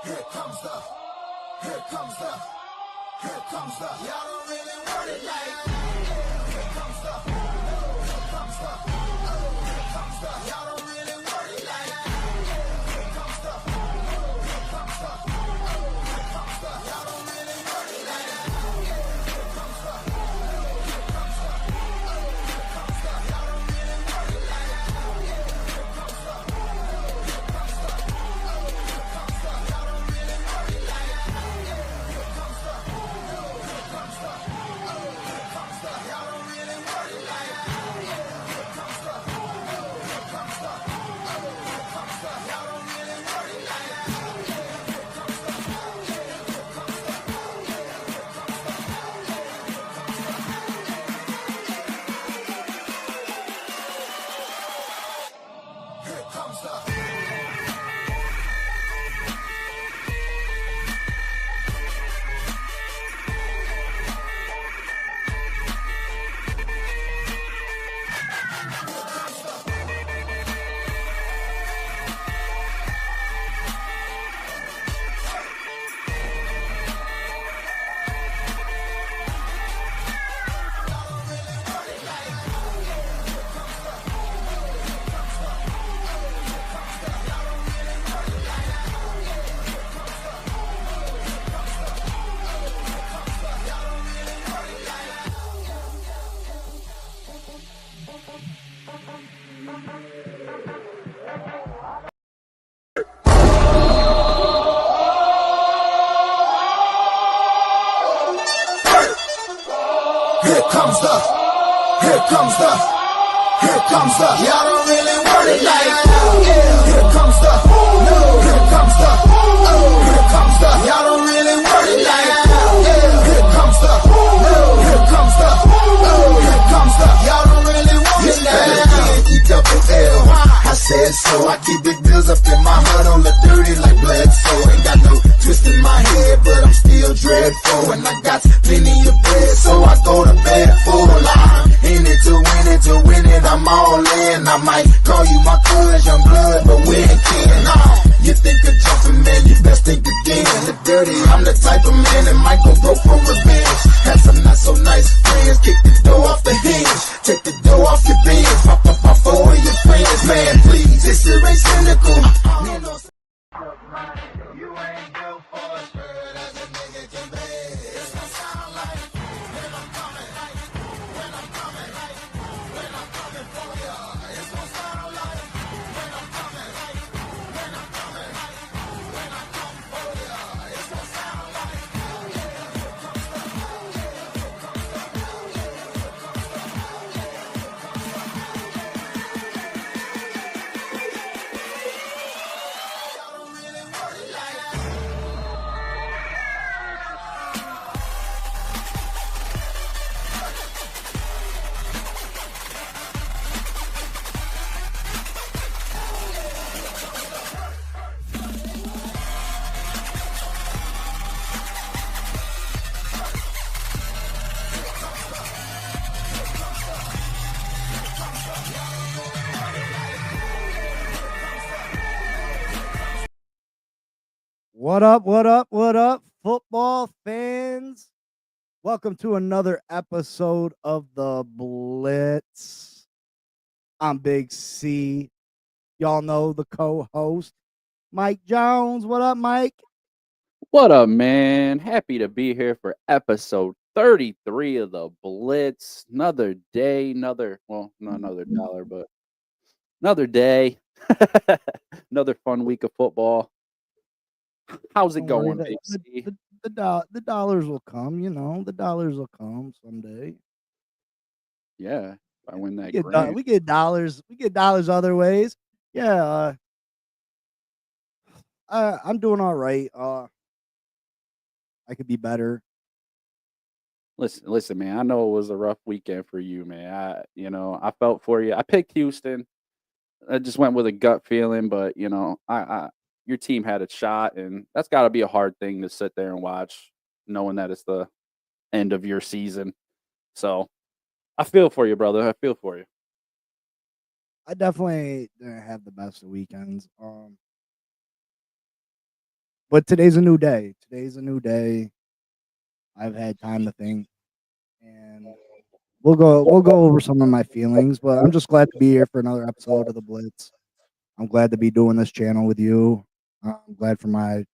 Here comes the, here comes the, here comes the. Y'all don't really want it like. Here comes the, here comes the, here comes the. Y'all don't really want it like. Here comes the, here comes the, here comes the. Y'all don't really want it like. Here comes the, here comes the, here comes the. Y'all don't really want it like. Here comes the, here comes the, here comes the. Y'all don't really want it like. Here comes the, here comes the, here comes the. Y'all don't really want it like. Here comes the, here comes the, here comes the. Y'all don't really want it like. Here comes the, here comes the, here comes the, here comes the. Here comes the, here comes the, here comes the. Y'all don't really want it like. Here comes the, here comes the, here comes the. Y'all don't really want it like. Here comes the, here comes the, here comes the. Y'all don't really want it like. E-double-L, I said so. I keep big bills up in my hood on the dirty like Blitz-Ep. Ain't got no twist in my head, but I'm still dreadful. And I got plenty of bread, so I go to bed full. I'm in it to win it, I'm all in. I might call you my cuz, young blood, but we ain't kin. You think of jumping, man, you best think again. The dirty, I'm the type of man that might go broke for revenge. Had some not so nice friends, kick the door off the hinge, take the door off your bins, pop up my four of your friends. Man, please, this shit ain't cynical. Man, no, you ain't built for a shirt as a nigga can be. It's gonna sound like when I'm coming, like when I'm coming, like when I'm coming for ya. It's gonna sound like when I'm coming, like when I'm coming, like when I come for ya. It's gonna sound like here comes the, here comes the, here comes the, here comes the. Y'all don't really want it like that. What up, what up, what up, football fans? Welcome to another episode of the Blitz. I'm Big C. Y'all know the co-host, Mike Jones. What up, Mike? What up, man? Happy to be here for episode 33 of the Blitz. Another day, not another dollar, but another day. Another fun week of football. How's it Don't worry, going, Big C? the dollars will come, the dollars will come someday. Yeah, if I win that We grand. get dollars other ways. Yeah, I'm doing all right. I could be better. Listen, man. I know it was a rough weekend for you, man. I felt for you. I picked Houston. I just went with a gut feeling, but your team had a shot, and that's got to be a hard thing to sit there and watch, knowing that it's the end of your season. So I feel for you, brother. I feel for you. I definitely didn't have the best of weekends. but today's a new day. Today's a new day. I've had time to think, and we'll go over some of my feelings. But I'm just glad to be here for another episode of the Blitz. I'm glad to be doing this channel with you. I'm glad for my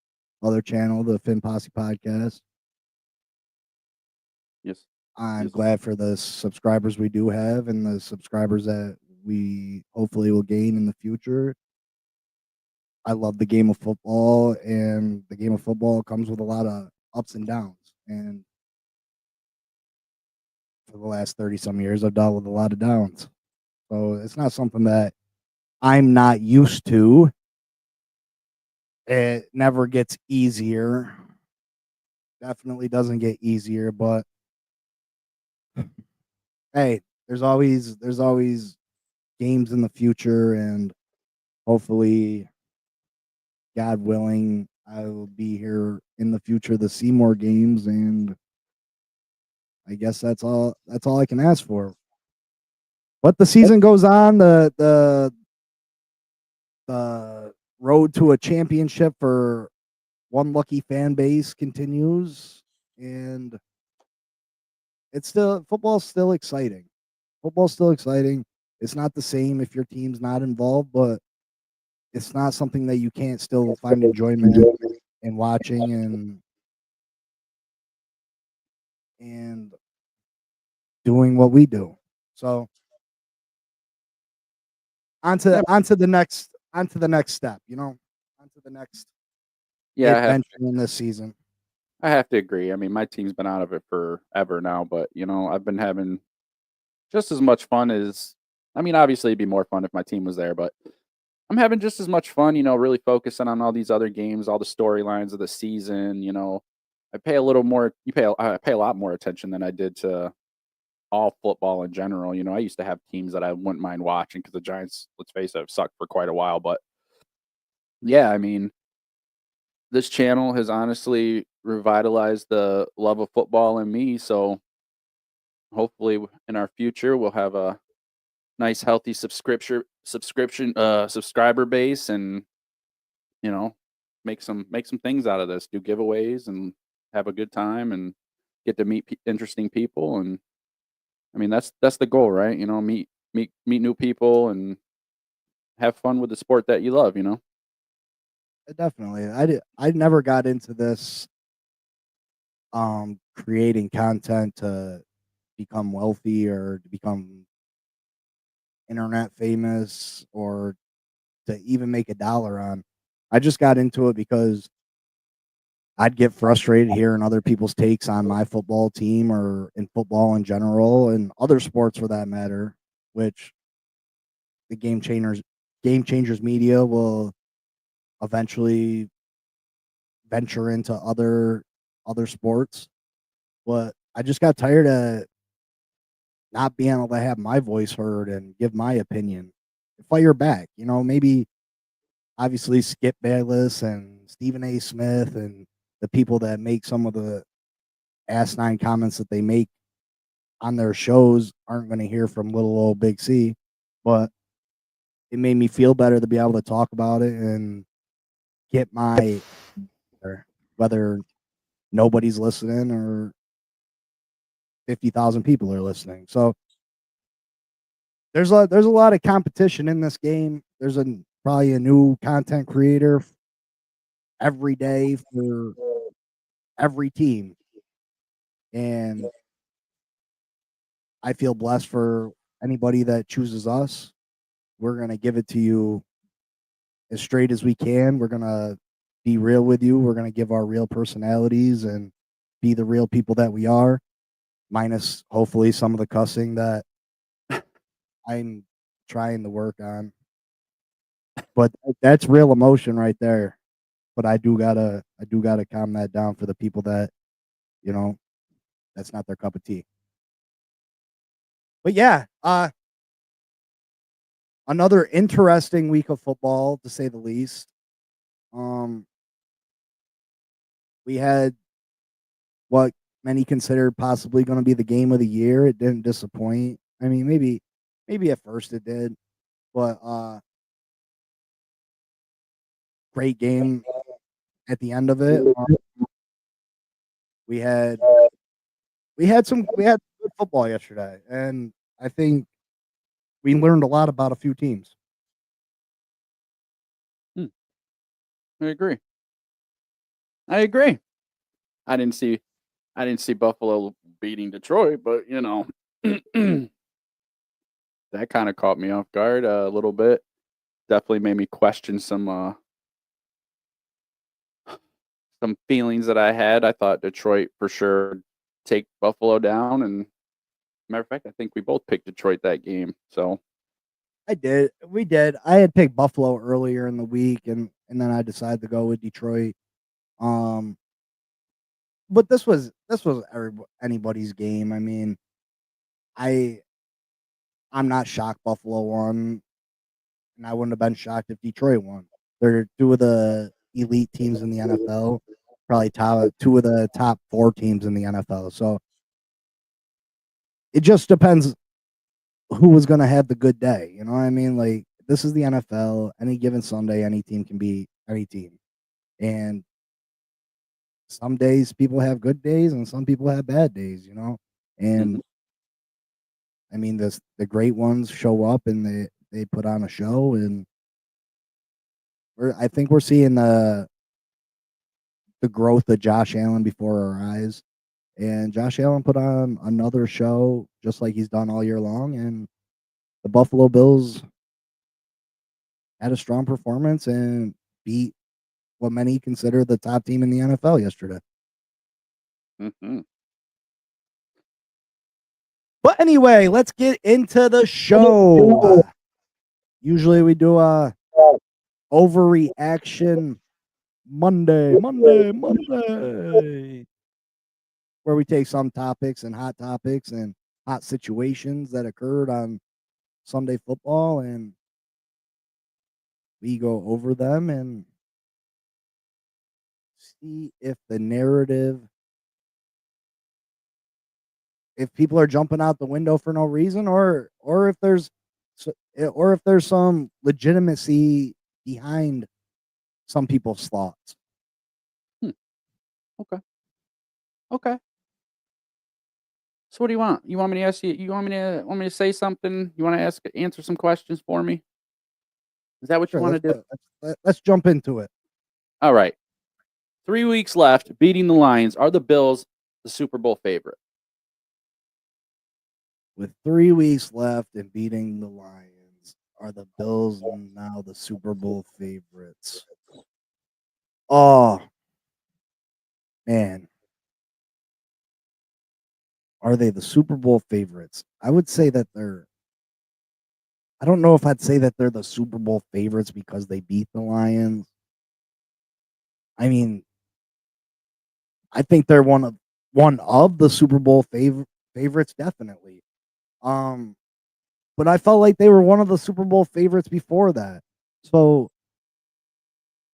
other channel, the Finn Posse Podcast. Yes. I'm Yes. glad for the subscribers we do have and the subscribers that we hopefully will gain in the future. I love the game of football, and the game of football comes with a lot of ups and downs. And for the last 30 some years, I've dealt with a lot of downs. So it's not something that I'm not used to. It never gets easier. Definitely doesn't get easier, but hey, there's always games in the future, and hopefully, God willing, I will be here in the future to see more games, and I guess that's all I can ask for. But the season goes on, the road to a championship for one lucky fan base continues, and football's still exciting. Football's still exciting. It's not the same if your team's not involved, but it's not something that you can't still find enjoyment in watching and doing what we do. So Yeah. onto the next step, onto the next Yeah, adventure in this season. I have to agree. I mean, my team's been out of it forever now, but I've been having just as much fun as I mean, obviously it'd be more fun if my team was there, but I'm having just as much fun, really focusing on all these other games, all the storylines of the season. I pay a little more I pay a lot more attention than I did to all football in general. I used to have teams that I wouldn't mind watching because the Giants, let's face it, have sucked for quite a while. But yeah, I mean, this channel has honestly revitalized the love of football in me. So hopefully in our future we'll have a nice healthy subscriber base and you know make some things out of this, do giveaways and have a good time and get to meet interesting people. And I mean that's the goal, right? Meet new people and have fun with the sport that you love. Definitely. I never got into this creating content to become wealthy or to become internet famous or to even make a dollar on. I just got into it because I'd get frustrated hearing other people's takes on my football team or in football in general and other sports for that matter, which the Game Changers media will eventually venture into other sports. But I just got tired of not being able to have my voice heard and give my opinion. Fire back, maybe obviously Skip Bayless and Stephen A. Smith and the people that make some of the asinine comments that they make on their shows aren't going to hear from little old Big C. But it made me feel better to be able to talk about it and get my whether nobody's listening or 50,000 people are listening. So there's a lot of competition in this game. There's probably a new content creator every day for every team, and I feel blessed for anybody that chooses us. We're gonna give it to you as straight as we can. We're gonna be real with you. We're gonna give our real personalities and be the real people that we are, minus hopefully some of the cussing that I'm trying to work on. But that's real emotion right there. But I do gotta calm that down for the people that, you know, that's not their cup of tea. But yeah, another interesting week of football to say the least. Um, we had what many considered possibly going to be the game of the year. It didn't disappoint. I mean, maybe at first it did, but great game at the end of it. We had good football yesterday, and I think we learned a lot about a few teams. I agree. I agree. I didn't see Buffalo beating Detroit, but that kind of caught me off guard a little bit. Definitely made me question some feelings that I had. I thought Detroit for sure take Buffalo down, and matter of fact, I think we both picked Detroit that game. So I did. We did. I had picked Buffalo earlier in the week, and then I decided to go with Detroit. But this was anybody's game. I mean, I I'm not shocked Buffalo won, and I wouldn't have been shocked if Detroit won. They're two of the elite teams in the NFL, probably two of the top 4 teams in the NFL. So it just depends who was going to have the good day. You know what I mean? Like, this is the NFL. Any given Sunday, any team can beat any team. And some days people have good days and some people have bad days, And I mean, the great ones show up and they put on a show, and I think we're seeing the growth of Josh Allen before our eyes. And Josh Allen put on another show just like he's done all year long, and the Buffalo Bills had a strong performance and beat what many consider the top team in the NFL yesterday. But anyway, let's get into the show. Usually we do a overreaction Monday, where we take some topics and hot situations that occurred on Sunday football, and we go over them and see if the narrative, if people are jumping out the window for no reason, or if there's some legitimacy behind some people's thoughts. Okay. So what do you want? You want me to ask you? You want me to say something? You want to answer some questions for me? Is that what Sure, you want to do? Let's jump into it. All right. 3 weeks left. Beating the Lions. Are the Bills the Super Bowl favorite? With 3 weeks left and beating the Lions, are the Bills now the Super Bowl favorites? Oh, man. Are they the Super Bowl favorites? I would say that I don't know if I'd say that they're the Super Bowl favorites because they beat the Lions. I mean, I think they're one of the Super Bowl favorites, definitely. But I felt like they were one of the Super Bowl favorites before that. So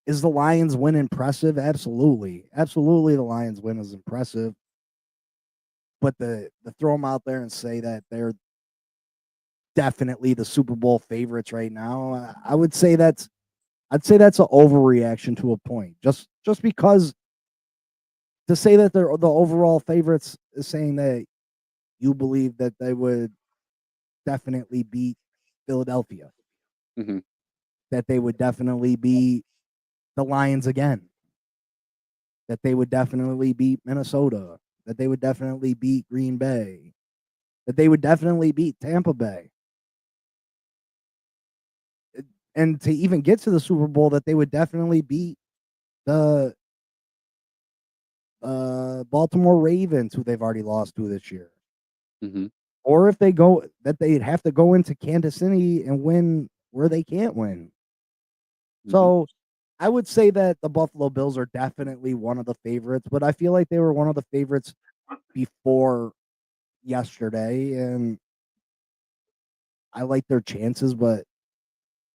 is the Lions win impressive? Absolutely. Absolutely, the Lions win is impressive. But to throw them out there and say that they're definitely the Super Bowl favorites right now, I'd say that's an overreaction to a point. Just because to say that they're the overall favorites is saying that you believe that they would definitely beat Philadelphia. That they would definitely beat the Lions again. That they would definitely beat Minnesota. That they would definitely beat Green Bay. That they would definitely beat Tampa Bay. And to even get to the Super Bowl, that they would definitely beat the Baltimore Ravens, who they've already lost to this year. Or if they go, that they'd have to go into Kansas City and win where they can't win. So I would say that the Buffalo Bills are definitely one of the favorites, but I feel like they were one of the favorites before yesterday, and I like their chances, but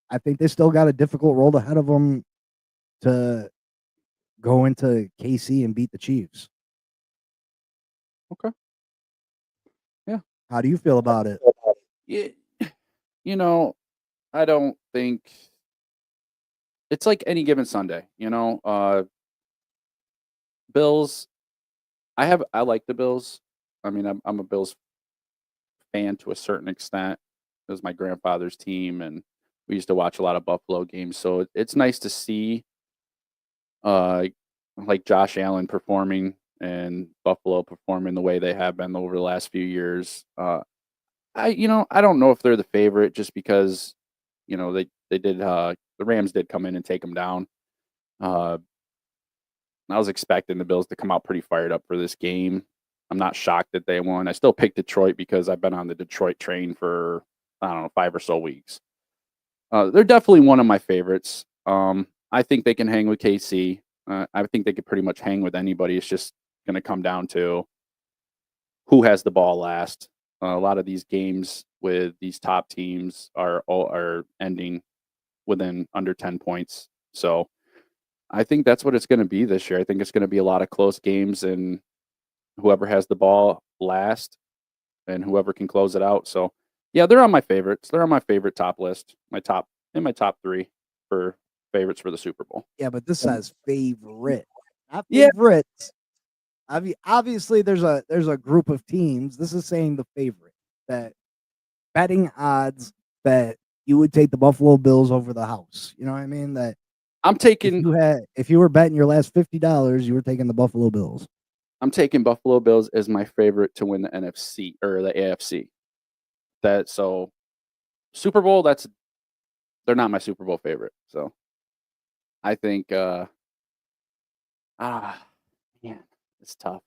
I think they still got a difficult road ahead of them to go into KC and beat the Chiefs. Okay. Yeah. How do you feel about it? Yeah. I don't think it's like any given Sunday. Bills. I like the Bills. I mean, I'm a Bills fan to a certain extent. It was my grandfather's team, and we used to watch a lot of Buffalo games. So it's nice to see uh like Josh Allen performing and Buffalo performing the way they have been over the last few years. I don't know if they're the favorite just because they did the Rams did come in and take them down. Uh, I was expecting the Bills to come out pretty fired up for this game. I'm not shocked that they won. I still picked Detroit because I've been on the Detroit train for I don't know 5 or so weeks. They're definitely one of my favorites. I think they can hang with KC. I think they could pretty much hang with anybody. It's just going to come down to who has the ball last. A lot of these games with these top teams are ending within under 10 points. So I think that's what it's going to be this year. I think it's going to be a lot of close games, and whoever has the ball last and whoever can close it out. So yeah, they're on my favorites. They're on my favorite top list. My top 3 for favorites for the Super Bowl. Yeah, but this says favorite, not Yeah. favorites. Obviously, there's a group of teams. This is saying the favorite, that betting odds that you would take the Buffalo Bills over the house. You know what I mean? That I'm taking if you were betting your last $50, you were taking the Buffalo Bills. I'm taking Buffalo Bills as my favorite to win the NFC or the AFC. So Super Bowl, they're not my Super Bowl favorite. So I think man, it's tough.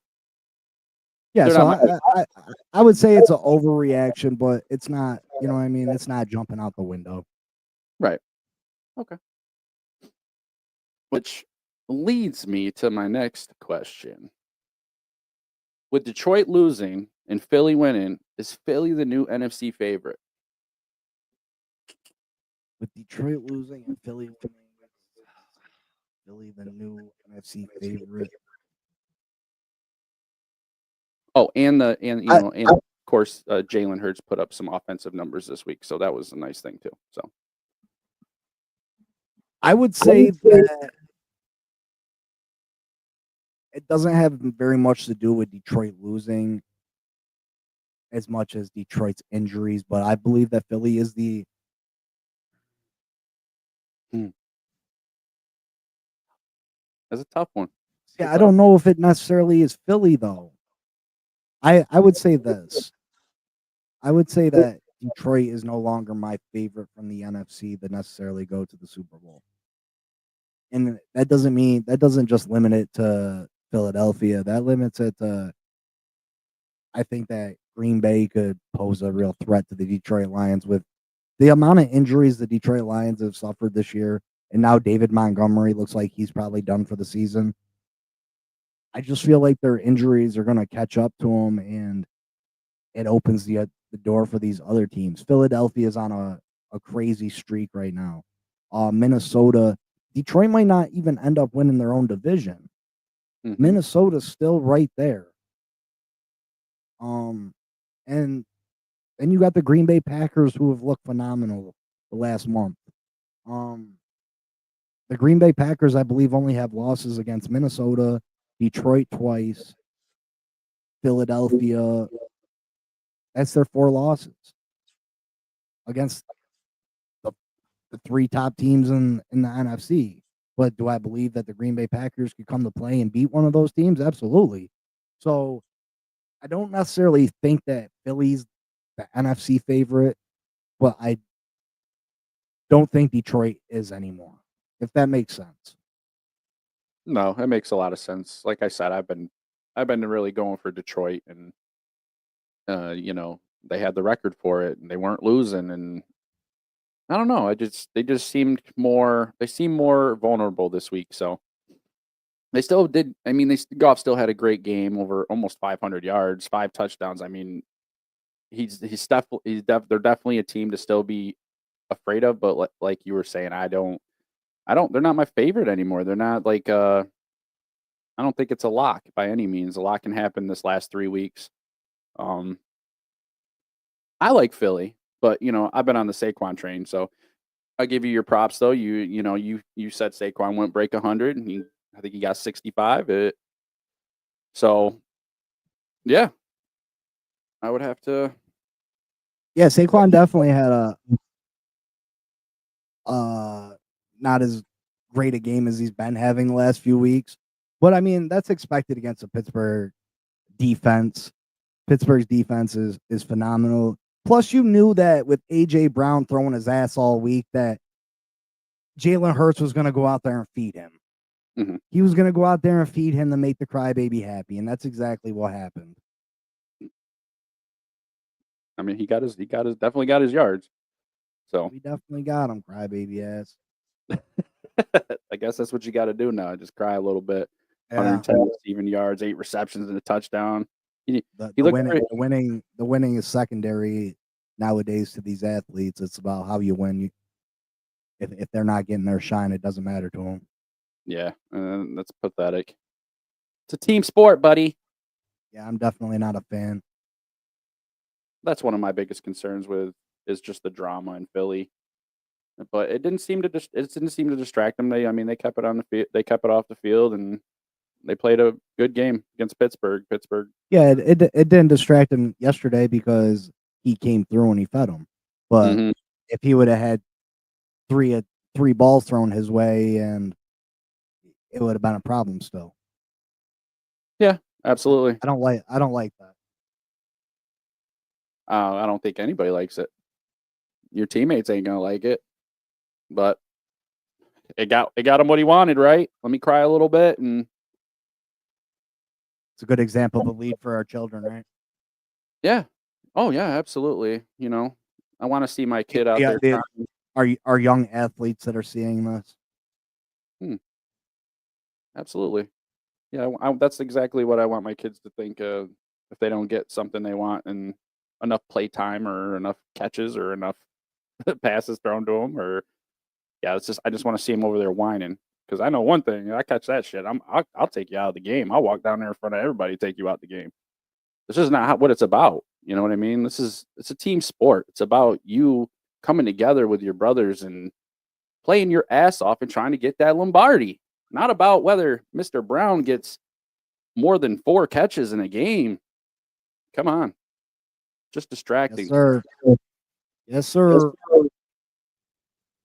Yeah, They're so not I would say it's an overreaction, but it's not. You know what I mean? It's not jumping out the window. Right. Okay. Which leads me to my next question. With Detroit losing and Philly winning, is Philly the new NFC favorite? With Detroit losing and Philly winning, Philly the new NFC favorite. Oh, and of course Jalen Hurts put up some offensive numbers this week, so that was a nice thing too. So I would say that it doesn't have very much to do with Detroit losing as much as Detroit's injuries, but I believe that Philly is the that's a tough one. Yeah, I don't know if it necessarily is Philly though. I would say this. I would say that Detroit is no longer my favorite from the NFC that necessarily go to the Super Bowl. And that doesn't just limit it to Philadelphia. That limits it to I think that Green Bay could pose a real threat to the Detroit Lions with the amount of injuries the Detroit Lions have suffered this year. And now David Montgomery looks like he's probably done for the season. I just feel like their injuries are going to catch up to them, and it opens the door for these other teams. Philadelphia is on a crazy streak right now. Minnesota, Detroit might not even end up winning their own division. Mm-hmm. Minnesota's still right there. And then you got the Green Bay Packers, who have looked phenomenal the last month. The Green Bay Packers, I believe, only have losses against Minnesota, Detroit twice, Philadelphia. That's their 4 losses against the 3 top teams in the NFC. But do I believe that the Green Bay Packers could come to play and beat one of those teams? Absolutely. So I don't necessarily think that Philly's the NFC favorite, but I don't think Detroit is anymore, if that makes sense. No, it makes a lot of sense. Like I said, I've been really going for Detroit, and they had the record for it and they weren't losing, and I don't know. They just seemed more vulnerable this week. So they still did. I mean, Goff still had a great game, over almost 500 yards, 5 touchdowns. I mean, they're definitely a team to still be afraid of. But like you were saying, they're not my favorite anymore. They're not like I don't think it's a lock by any means. A lot can happen this last 3 weeks. I like Philly, but I've been on the Saquon train, so I'll give you your props though. You said Saquon wouldn't break 100, and I think he got 65. So, yeah, I would have to. Yeah, Saquon definitely had a not as great a game as he's been having the last few weeks. But I mean, that's expected against a Pittsburgh defense. Pittsburgh's defense is phenomenal. Plus, you knew that with AJ Brown throwing his ass all week, that Jalen Hurts was going to go out there and feed him. Mhm. He was going to go out there and feed him to make the crybaby happy, and that's exactly what happened. I mean, definitely got his yards. So We definitely got him, crybaby ass. I guess that's what you got to do now. Just cry a little bit. Yeah. 110 receiving yards, 8 receptions and a touchdown. He The looked great. winning is secondary nowadays to these athletes. It's about how you win. If they're not getting their shine, it doesn't matter to them. Yeah, that's pathetic. It's a team sport, buddy. Yeah, I'm definitely not a fan. That's one of my biggest concerns with is just the drama in Philly. But it didn't seem to distract them. They kept it on the field. They kept it off the field, and they played a good game against Pittsburgh. Yeah, it didn't distract him yesterday because he came through and he fed him. But if he would have had three balls thrown his way, and it would have been a problem still. Yeah, absolutely. I don't like that. I don't think anybody likes it. Your teammates ain't gonna like it, but it got him what he wanted, right? Let me cry a little bit, and it's a good example of a lead for our children, right? Yeah. Oh yeah, absolutely. I want to see my kid out there. Are young athletes that are seeing this? Absolutely. Yeah, that's exactly what I want my kids to think of if they don't get something they want and enough play time or enough catches or enough passes thrown to them I just want to see them over there whining because I know one thing, I catch that shit, I'll take you out of the game. I'll walk down there in front of everybody, take you out the game. This is not what it's about. You know what I mean? It's a team sport. It's about you coming together with your brothers and playing your ass off and trying to get that Lombardi. Not about whether Mr. Brown gets more than 4 catches in a game. Come on. Just distracting. Yes, sir. Yes, sir.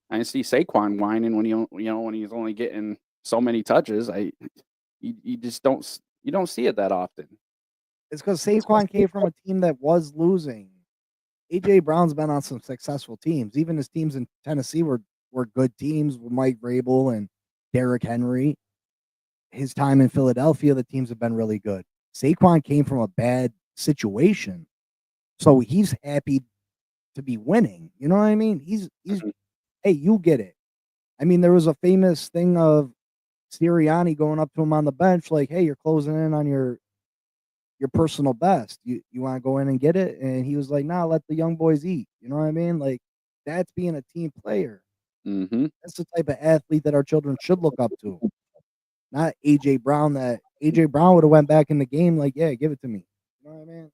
I see Saquon whining when he's only getting so many touches. You just don't see it that often. It's because Saquon came from a team that was losing. AJ Brown's been on some successful teams. Even his teams in Tennessee were good teams with Mike Vrabel and Derrick Henry. His time in Philadelphia, the teams have been really good. Saquon came from a bad situation, so he's happy to be winning. You know what I mean? He's hey, you get it. I mean, there was a famous thing of Sirianni going up to him on the bench, like, "Hey, you're closing in on your personal best. You want to go in and get it?" And he was like, "Nah, let the young boys eat." You know what I mean? Like, that's being a team player. Mm-hmm. That's the type of athlete that our children should look up to. Not AJ Brown. That AJ Brown would have went back in the game like, "Yeah, give it to me." You know what I mean?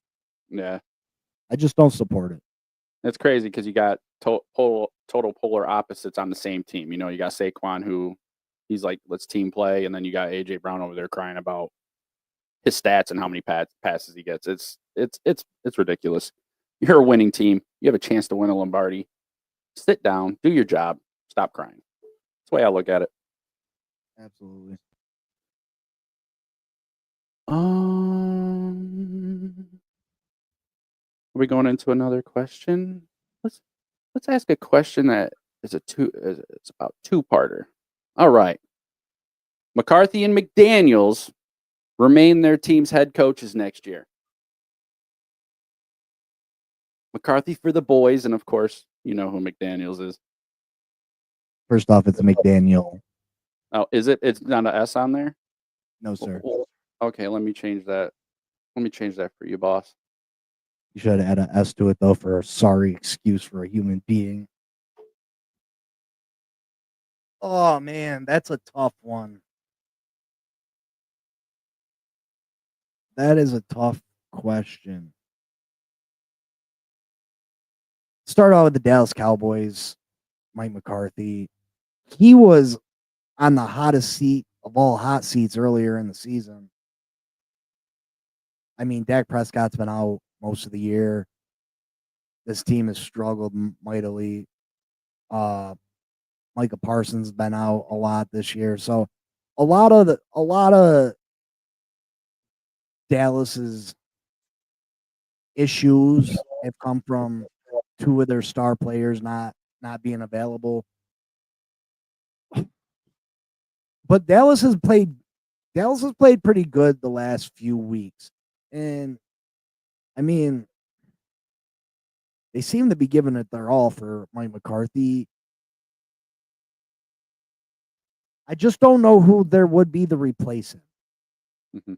Yeah. I just don't support it. It's crazy because you got total polar opposites on the same team. You got Saquon, who he's like, let's team play, and then you got AJ Brown over there crying about his stats and how many passes he gets. It's ridiculous. You're a winning team. You have a chance to win a Lombardi. Sit down, do your job, stop crying. That's the way I look at it. Absolutely. Are we going into another question? Let's ask a question that is it's about 2-parter. All right. McCarthy and McDaniels remain their team's head coaches next year. McCarthy for the boys, and of course, you know who McDaniels is. First off, it's McDaniel. Oh, is it? It's not an S on there? No, sir. Okay, let me change that. Let me change that for you, boss. You should add an S to it, though, for a sorry excuse for a human being. Oh, man, that's a tough one. That is a tough question. Start out with the Dallas Cowboys, Mike McCarthy. He was on the hottest seat of all hot seats earlier in the season. I mean, Dak Prescott's been out most of the year. This team has struggled mightily. Uh, Micah Parsons been out a lot this year, so a lot of Dallas's issues have come from two of their star players not being available. But Dallas has played pretty good the last few weeks. And I mean, they seem to be giving it their all for Mike McCarthy. I just don't know who there would be to replace him. Mm-hmm.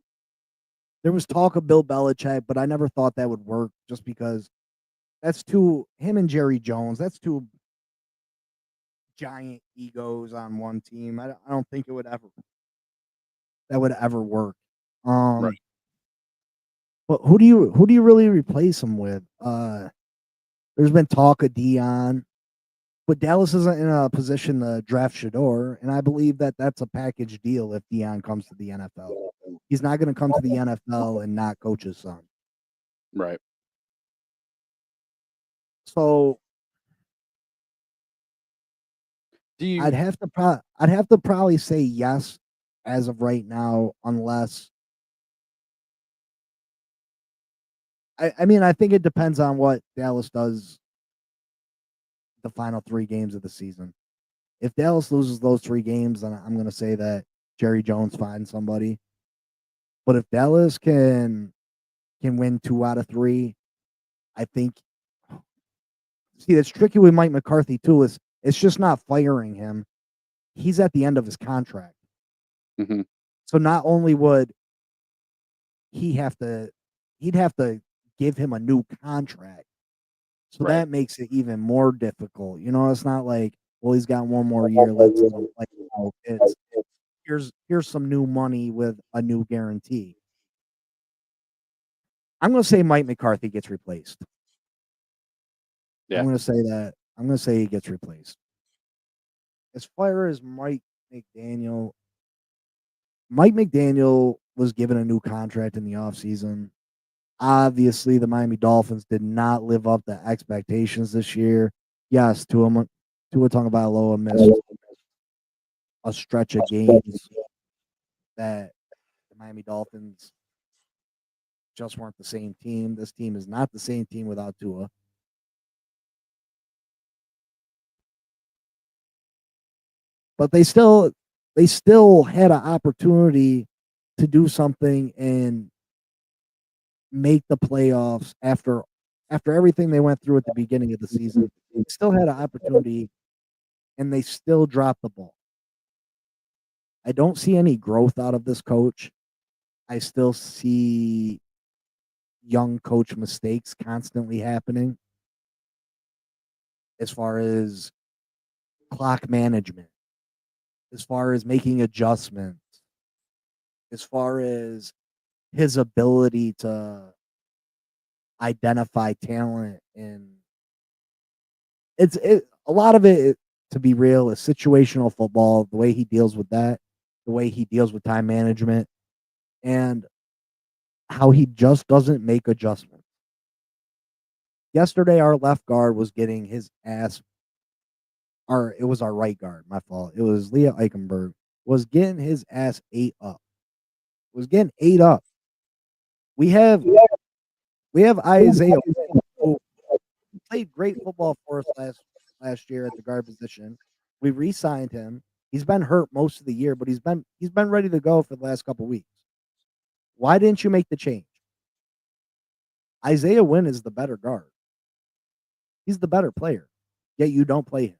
There was talk of Bill Belichick, but I never thought that would work just because him and Jerry Jones, that's two giant egos on one team. I don't think that would ever work. Right. But who do you really replace him with? There's been talk of Dion, but Dallas isn't in a position to draft Shador, and I believe that that's a package deal if Dion comes to the NFL. He's not going to come to the NFL and not coach his son. Right. So I'd have to probably say yes as of right now, unless I mean, I think it depends on what Dallas does the final 3 games of the season. If Dallas loses those 3 games, then I'm going to say that Jerry Jones finds somebody. But if Dallas can win 2 out of 3, I think. See, that's tricky with Mike McCarthy too. It's just not firing him. He's at the end of his contract. Mm-hmm. So not only would he'd have to give him a new contract. So Right. that makes it even more difficult. You know, it's not like, well, he's got one more year left. Like, it's here's some new money with a new guarantee. I'm going to say Mike McCarthy gets replaced. Yeah. I'm going to say that. I'm going to say he gets replaced. As far as Mike McDaniel was given a new contract in the offseason. Obviously, the Miami Dolphins did not live up to expectations this year. Yes, Tua Tagovailoa missed a stretch of games that the Miami Dolphins just weren't the same team. This team is not the same team without Tua. But they still had an opportunity to do something and make the playoffs after everything they went through at the beginning of the season. They still had an opportunity and they still dropped the ball. I don't see any growth out of this coach. I still see young coach mistakes constantly happening as far as clock management, as far as making adjustments, as far as his ability to identify talent. And a lot of it, to be real, is situational football, the way he deals with that, the way he deals with time management, and how he just doesn't make adjustments. Yesterday, our left guard was getting his ass, or it was our right guard, my fault. It was Leah Eichenberg, was getting his ass ate up. Was getting ate up. We have Isaiah, who played great football for us last year at the guard position. We re-signed him. He's been hurt most of the year, but he's been ready to go for the last couple weeks. Why didn't you make the change? Isaiah Wynn is the better guard. He's the better player, yet you don't play him.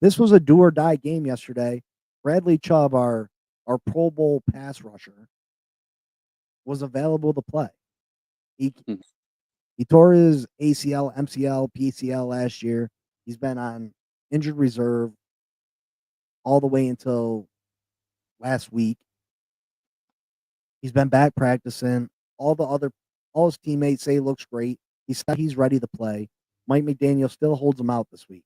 This was a do or die game yesterday. Bradley Chubb, our Pro Bowl pass rusher, was available to play. He tore his ACL, MCL, PCL last year. He's been on injured reserve all the way until last week. He's been back practicing. All his teammates say he looks great. He said he's ready to play. Mike McDaniel still holds him out this week.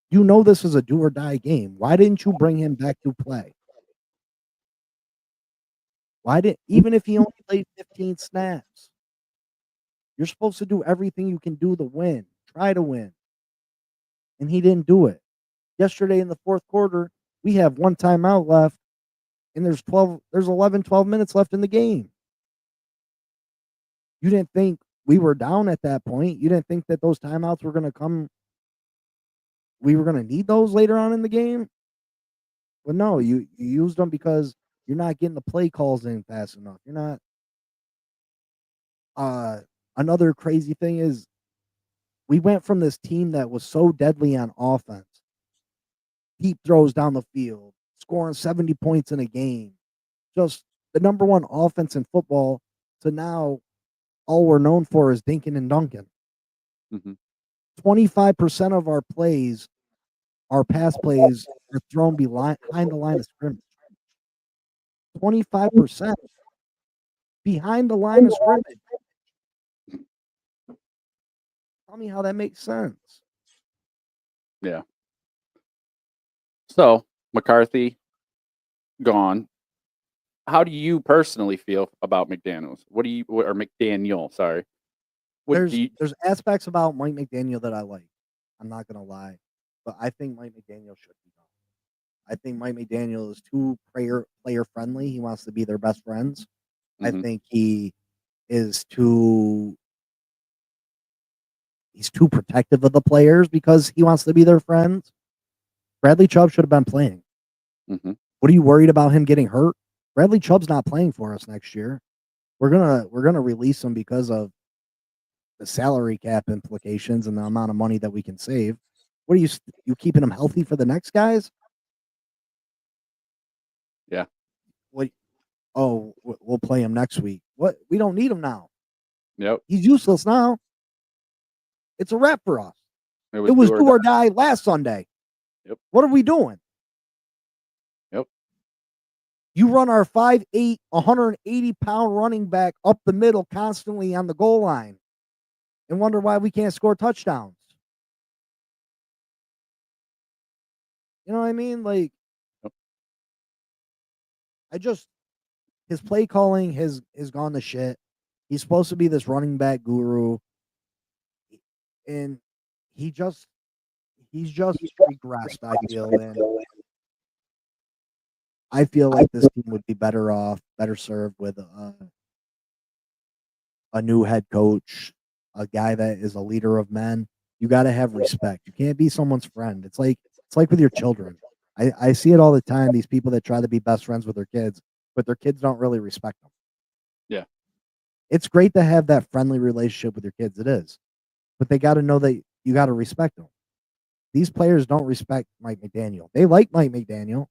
You know this is a do or die game. Why didn't you bring him back to play? Why did even if he only played 15 snaps, you're supposed to do everything you can do to win, try to win, and he didn't do it. Yesterday in the fourth quarter, we have one timeout left, and there's 11, 12 minutes left in the game. You didn't think we were down at that point. You didn't think that those timeouts were going to come. We were going to need those later on in the game. But no, you used them because you're not getting the play calls in fast enough. You're not. Another crazy thing is we went from this team that was so deadly on offense, deep throws down the field, scoring 70 points in a game, just the number one offense in football, to now all we're known for is dinking and dunking. 25% of our plays, our pass plays, are thrown behind the line of scrimmage. 25% behind the line of scrimmage. Tell me how that makes sense. Yeah. So McCarthy gone. How do you personally feel about McDaniels? Or McDaniel? Sorry. There's aspects about Mike McDaniel that I like. I'm not gonna lie, but I think Mike McDaniel should be gone. I think Mike McDaniel is too player friendly. He wants to be their best friends. I think he is too. He's too protective of the players because he wants to be their friends. Bradley Chubb should have been playing. What are you worried about him getting hurt? Bradley Chubb's not playing for us next year. We're gonna release him because of the salary cap implications and the amount of money that we can save. What are you keeping him healthy for the next guys? Yeah. What? Oh, we'll play him next week. What? We don't need him now. Yep. He's useless now. It's a wrap for us. It was do or die last Sunday. Yep. What are we doing? Yep. You run our 5'8", 180-pound running back up the middle constantly on the goal line and wonder why we can't score touchdowns. You know what I mean? Like, his play calling has gone to shit. He's supposed to be this running back guru, and he's just regressed, I feel. And I feel like this team would be better served with a new head coach, a guy that is a leader of men. You got to have respect. You can't be someone's friend. It's like with your children. I see it all the time. These people that try to be best friends with their kids, but their kids don't really respect them. Yeah. It's great to have that friendly relationship with your kids. It is. But they got to know that you got to respect them. These players don't respect Mike McDaniel. They like Mike McDaniel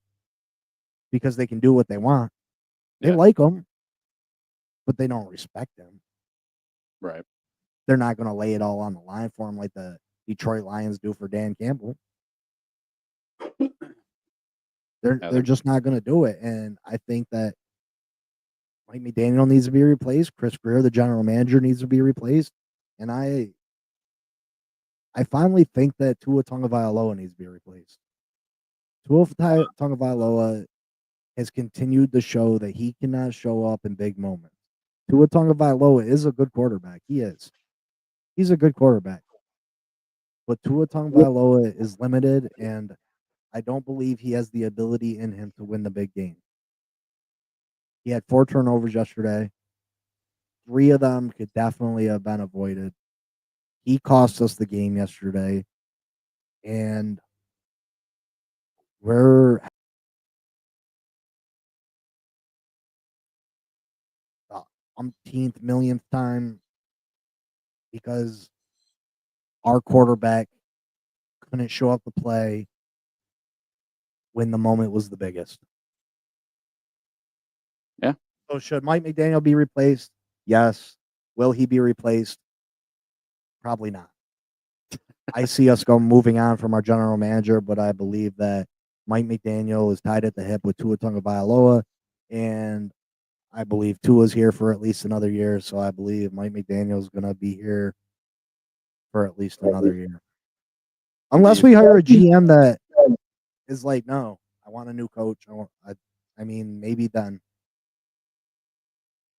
because they can do what they want. They like him, but they don't respect him. Right. They're not going to lay it all on the line for him like the Detroit Lions do for Dan Campbell. They're just not going to do it. And I think that Mike McDaniel needs to be replaced. Chris Greer, the general manager, needs to be replaced. And I finally think that Tua Tagovailoa needs to be replaced. Tua Tagovailoa has continued to show that he cannot show up in big moments. Tua Tagovailoa is a good quarterback. He is. He's a good quarterback. But Tua Tagovailoa is limited, and I don't believe he has the ability in him to win the big game. He had 4 turnovers yesterday. 3 of them could definitely have been avoided. He cost us the game yesterday, and we're the umpteenth millionth time because our quarterback couldn't show up to play when the moment was the biggest. Yeah. So should Mike McDaniel be replaced? Yes. Will he be replaced? Probably not. I see us moving on from our general manager, but I believe that Mike McDaniel is tied at the hip with Tua Tagovailoa, and I believe Tua's here for at least another year. So I believe Mike McDaniel is going to be here for at least another year, unless we hire a GM that is like, no, I want a new coach. I mean, maybe then.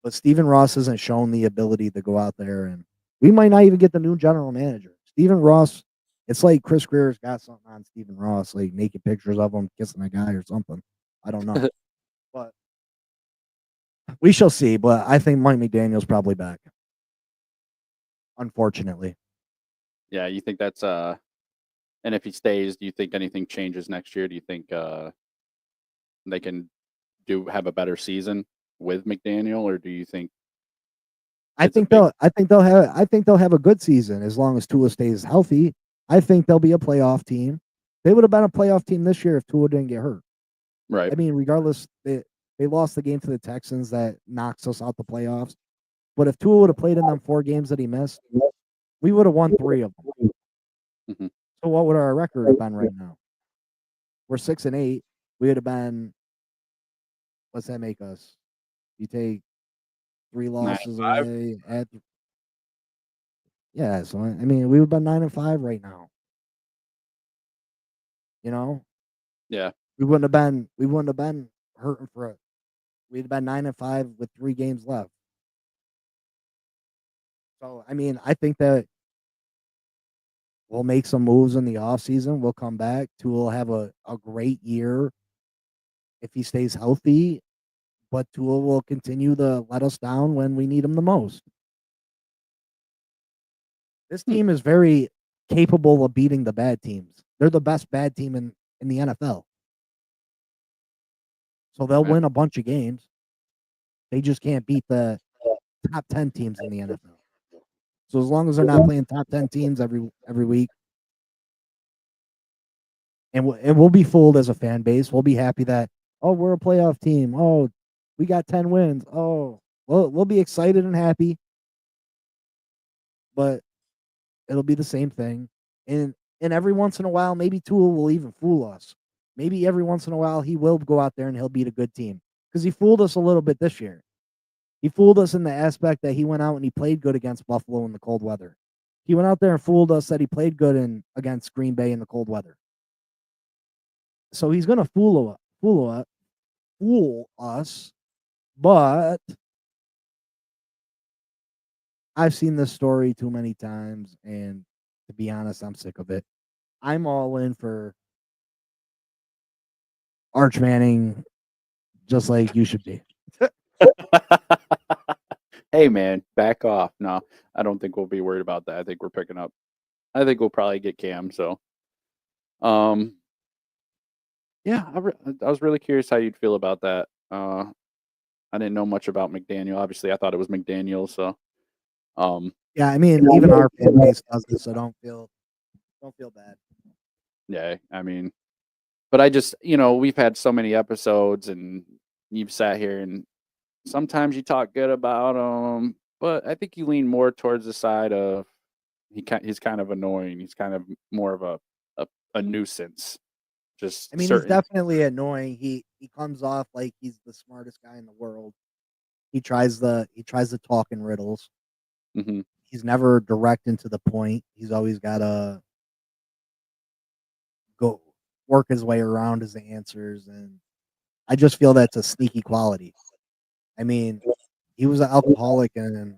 But Stephen Ross hasn't shown the ability to go out there, and we might not even get the new general manager. Stephen Ross, it's like Chris Greer's got something on Stephen Ross, like naked pictures of him kissing a guy or something. I don't know. But we shall see. But I think Mike McDaniel's probably back. Unfortunately. Yeah, you think that's and if he stays, do you think anything changes next year? Do you think they can have a better season with McDaniel, or do you think I it's a think big they'll have a good season as long as Tua stays healthy. I think they'll be a playoff team. They would have been a playoff team this year if Tua didn't get hurt. right? I mean, regardless, they lost the game to the Texans that knocks us out the playoffs. But if Tua would have played in them 4 games that he missed, we would have won 3 of them. Mhm. So what would our record have been right now? We're 6-8. We would have been. What's that make us? You take 3 losses 9-5? away at. Yeah, so I mean, we would have been 9-5 right now. You know, Yeah, we wouldn't have been hurting for it. We'd have been 9-5 with 3 games left. So I mean, I think that we'll make some moves in the offseason. We'll come back. Tua will have a great year if he stays healthy, but Tua will continue to let us down when we need him the most. This team is very capable of beating the bad teams. They're the best bad team in the NFL. So they'll Okay. win a bunch of games. They just can't beat the top 10 teams in the NFL. So as long as they're not playing top 10 teams every week, and we'll be fooled as a fan base. We'll be happy that, oh, we're a playoff team. Oh, we got 10 wins. Oh, well, we'll be excited and happy, but it'll be the same thing. And every once in a while, maybe Tua will even fool us. Maybe every once in a while he will go out there and he'll beat a good team because he fooled us a little bit this year. He fooled us in the aspect that he went out and he played good against Buffalo in the cold weather. He went out there and fooled us that he played good against Green Bay in the cold weather. So he's gonna fool us, but I've seen this story too many times, and to be honest, I'm sick of it. I'm all in for Arch Manning, just like you should be. Hey man, back off. No, I don't think we'll be worried about that. I think we're picking up. I think we'll probably get Cam. So, um, yeah, I was really curious how you'd feel about that. I didn't know much about McDaniel. Obviously, I thought it was McDaniel. So, um, Yeah, I mean, even our fan base does this, so don't feel bad. yeah, I mean, but I just, we've had so many episodes, and you've sat here, and sometimes you talk good about him, but I think you lean more towards the side of he's kind of annoying. He's kind of more of a nuisance. Just I mean, he's certain. definitely annoying. He comes off like he's the smartest guy in the world. He tries to talk in riddles. Hmm. He's never direct and to the point. He's always got to go work his way around his answers, and I just feel that's a sneaky quality. I mean, he was an alcoholic, and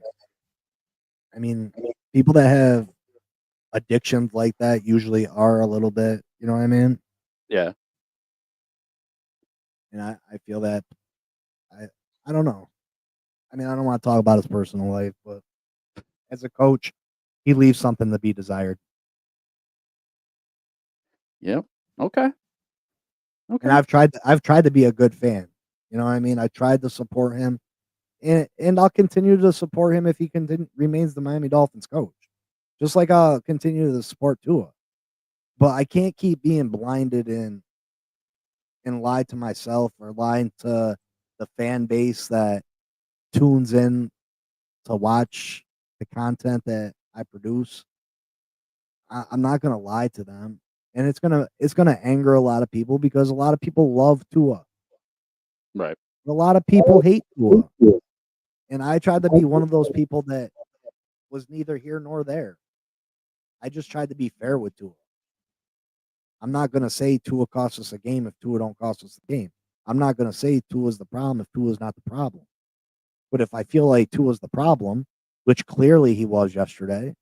I mean, people that have addictions like that usually are a little bit, you know what I mean? Yeah. And I feel that I I don't know. I mean, I don't want to talk about his personal life, but as a coach, he leaves something to be desired. Yep. Okay. And Okay. I've tried to be a good fan. You know what I mean? I tried to support him, and I'll continue to support him if he remains the Miami Dolphins coach. Just like I'll continue to support Tua. But I can't keep being blinded and lie to myself or lying to the fan base that tunes in to watch the content that I produce. I'm not gonna lie to them, and it's gonna anger a lot of people because a lot of people love Tua. Right. A lot of people hate Tua, and I tried to be one of those people that was neither here nor there. I just tried to be fair with Tua. I'm not gonna say Tua cost us a game if Tua don't cost us the game. I'm not gonna say Tua's the problem if Tua's not the problem. But if I feel like Tua's the problem, which clearly he was yesterday,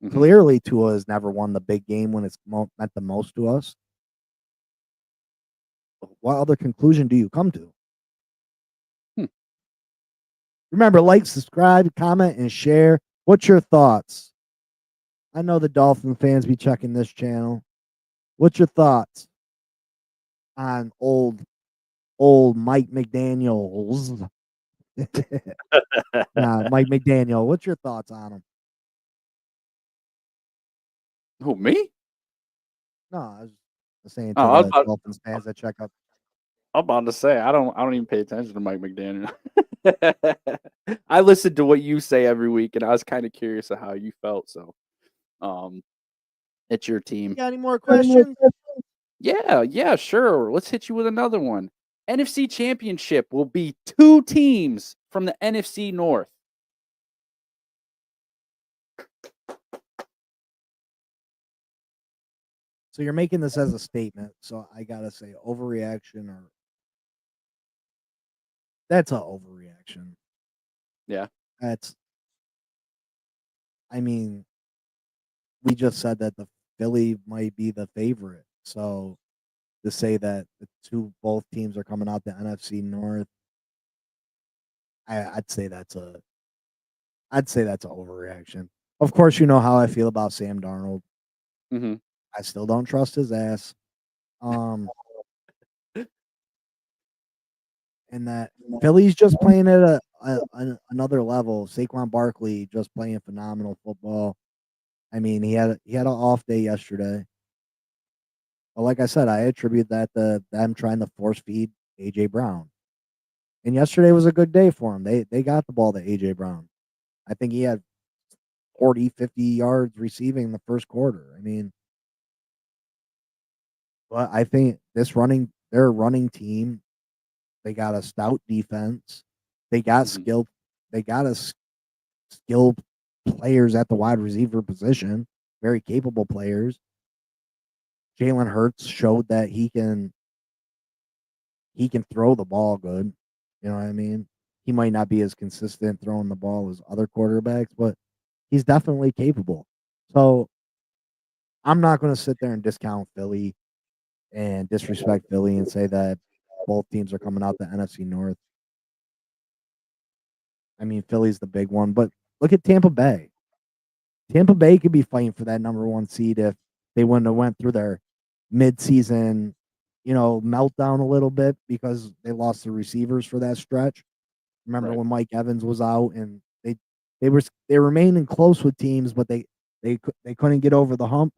Mhm. clearly Tua has never won the big game when it's meant the most to us. What other conclusion do you come to? Hmm. Remember, like, subscribe, comment, and share. What's your thoughts? I know the Dolphin fans be checking this channel. What's your thoughts on old Mike McDaniels? Nah, Mike McDaniel. What's your thoughts on him? Who, me? No, I was saying to Oh, I was the about, Dolphins fans that check up. I'm about to say I don't even pay attention to Mike McDaniel. I listen to what you say every week, and I was kind of curious of how you felt. So, it's your team. Got any more questions? Yeah, sure. Let's hit you with another one. NFC Championship will be 2 teams from the NFC North. So you're making this as a statement. So I gotta say, overreaction or that's an overreaction. Yeah. That's, I mean, we just said that the Philly might be the favorite. So to say that both teams are coming out the NFC North, I'd say that's an overreaction. Of course, you know how I feel about Sam Darnold. Mm-hmm. I still don't trust his ass. And that Philly's just playing at another level. Saquon Barkley just playing phenomenal football. I mean, he had an off day yesterday. But like I said, I attribute that to them trying to force feed AJ Brown. And yesterday was a good day for him. They got the ball to AJ Brown. I think he had 40, 50 yards receiving in the first quarter. I mean, but I think their running team, they got a stout defense. They got Mhm. skilled. They got skilled players at the wide receiver position, very capable players. Jalen Hurts showed that he can throw the ball good. You know what I mean? He might not be as consistent throwing the ball as other quarterbacks, but he's definitely capable. So I'm not going to sit there and discount Philly and disrespect Philly and say that both teams are coming out the NFC North. I mean, Philly's the big one, but look at Tampa Bay. Tampa Bay could be fighting for that number 1 seed if they wouldn't have went through their midseason, meltdown a little bit because they lost the receivers for that stretch. Remember Right. when Mike Evans was out and they remaining close with teams, but they couldn't get over the hump.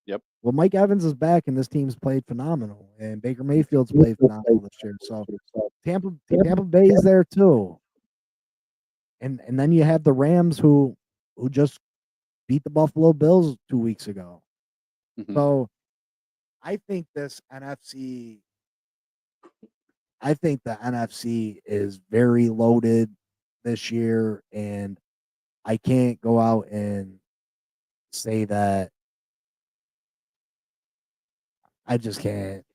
Yep. Well, Mike Evans is back and this team's played phenomenal, and Baker Mayfield's played phenomenal this year. So Tampa Bay is there too, and then you have the Rams who just beat the Buffalo Bills 2 weeks ago. Mhm. So I think this NFC, I think the NFC is very loaded this year, and I can't go out and say that. I just can't.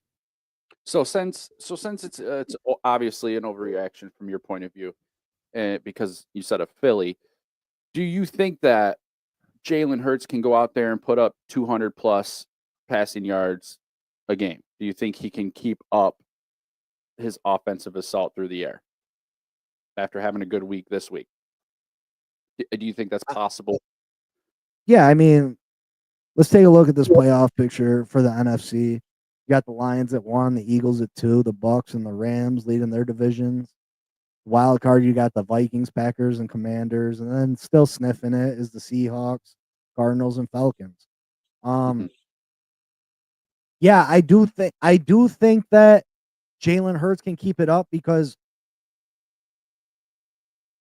So since it's obviously an overreaction from your point of view, because you said a Philly, do you think that Jalen Hurts can go out there and put up 200 plus passing yards a game? Do you think he can keep up his offensive assault through the air after having a good week this week? Do you think that's possible? Yeah, I mean, let's take a look at this playoff picture for the NFC. You got the Lions at 1, the Eagles at 2, the Bucks and the Rams leading their divisions. Wild card, you got the Vikings, Packers, and Commanders, and then still sniffing it is the Seahawks, Cardinals, and Falcons. Mhm. Yeah, I do think that Jalen Hurts can keep it up because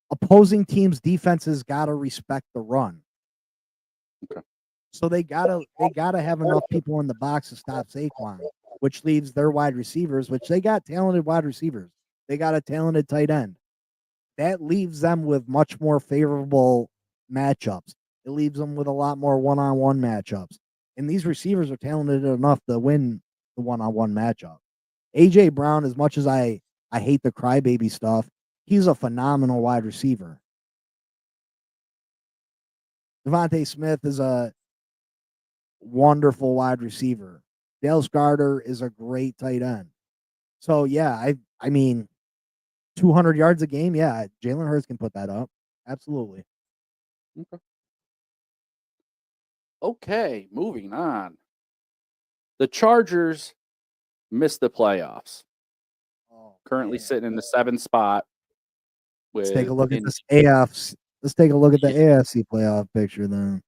opposing teams' defenses gotta respect the run. Okay. So they gotta have enough people in the box to stop Saquon, which leaves their wide receivers, which they got talented wide receivers. They got a talented tight end. That leaves them with much more favorable matchups. It leaves them with a lot more one-on-one matchups. And these receivers are talented enough to win the one-on-one matchup. AJ Brown, as much as I hate the crybaby stuff, he's a phenomenal wide receiver. Devontae Smith is a wonderful wide receiver. Dale Carter is a great tight end. So yeah, I mean, 200 yards a game. Yeah, Jalen Hurts can put that up. Absolutely. Okay, moving on. The Chargers missed the playoffs. Oh, Currently man. sitting in the 7th spot Let's take a with look at this AFC. Let's take a look at the AFC playoff picture then.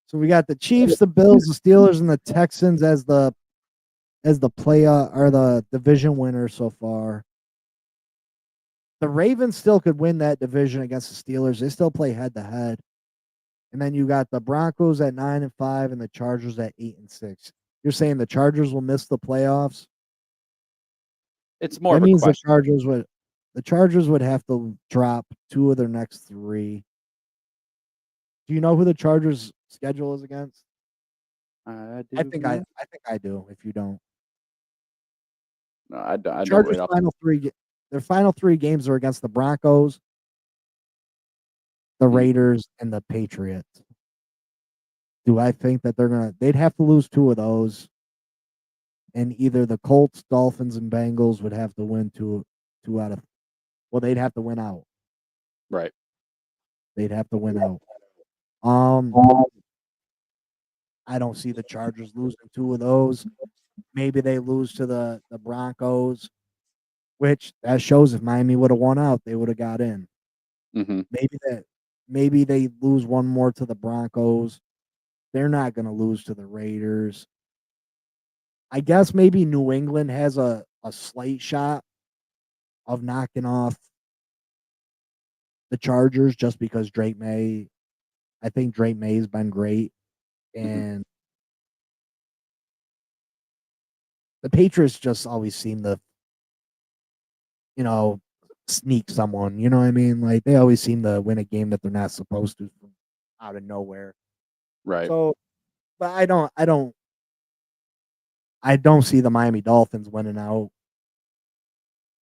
So we got the Chiefs, the Bills, the Steelers, and the Texans as the playoff or the division winner so far. The Ravens still could win that division against the Steelers. They still play head to head. And then you got the Broncos at 9-5 and the Chargers at 8-6. You're saying the Chargers will miss the playoffs? It's more That of a means the question. Chargers would have to drop 2 of their next 3. Do you know who the Chargers schedule is against? I I do. think I do. If you don't, No, I don't Chargers right off. their final 3 games are against the Broncos, the Raiders, and the Patriots. Do I think that they'd have to lose 2 of those, and either the Colts, Dolphins, and Bengals would have to win 2 out of. Well, they'd have to win out. Right. They'd have to win out. I don't see the Chargers losing 2 of those. Maybe they lose to the Broncos, which that shows if Miami would have won out, they would have got in. Mm-hmm. Maybe they lose 1 more to the Broncos. They're not going to lose to the Raiders. I guess maybe New England has a slight shot of knocking off the Chargers just because Drake May. I think Drake May has been great, and the Patriots just always seem to, sneak someone. You know what I mean? Like they always seem to win a game that they're not supposed to from out of nowhere. Right. So, but I don't see the Miami Dolphins winning out.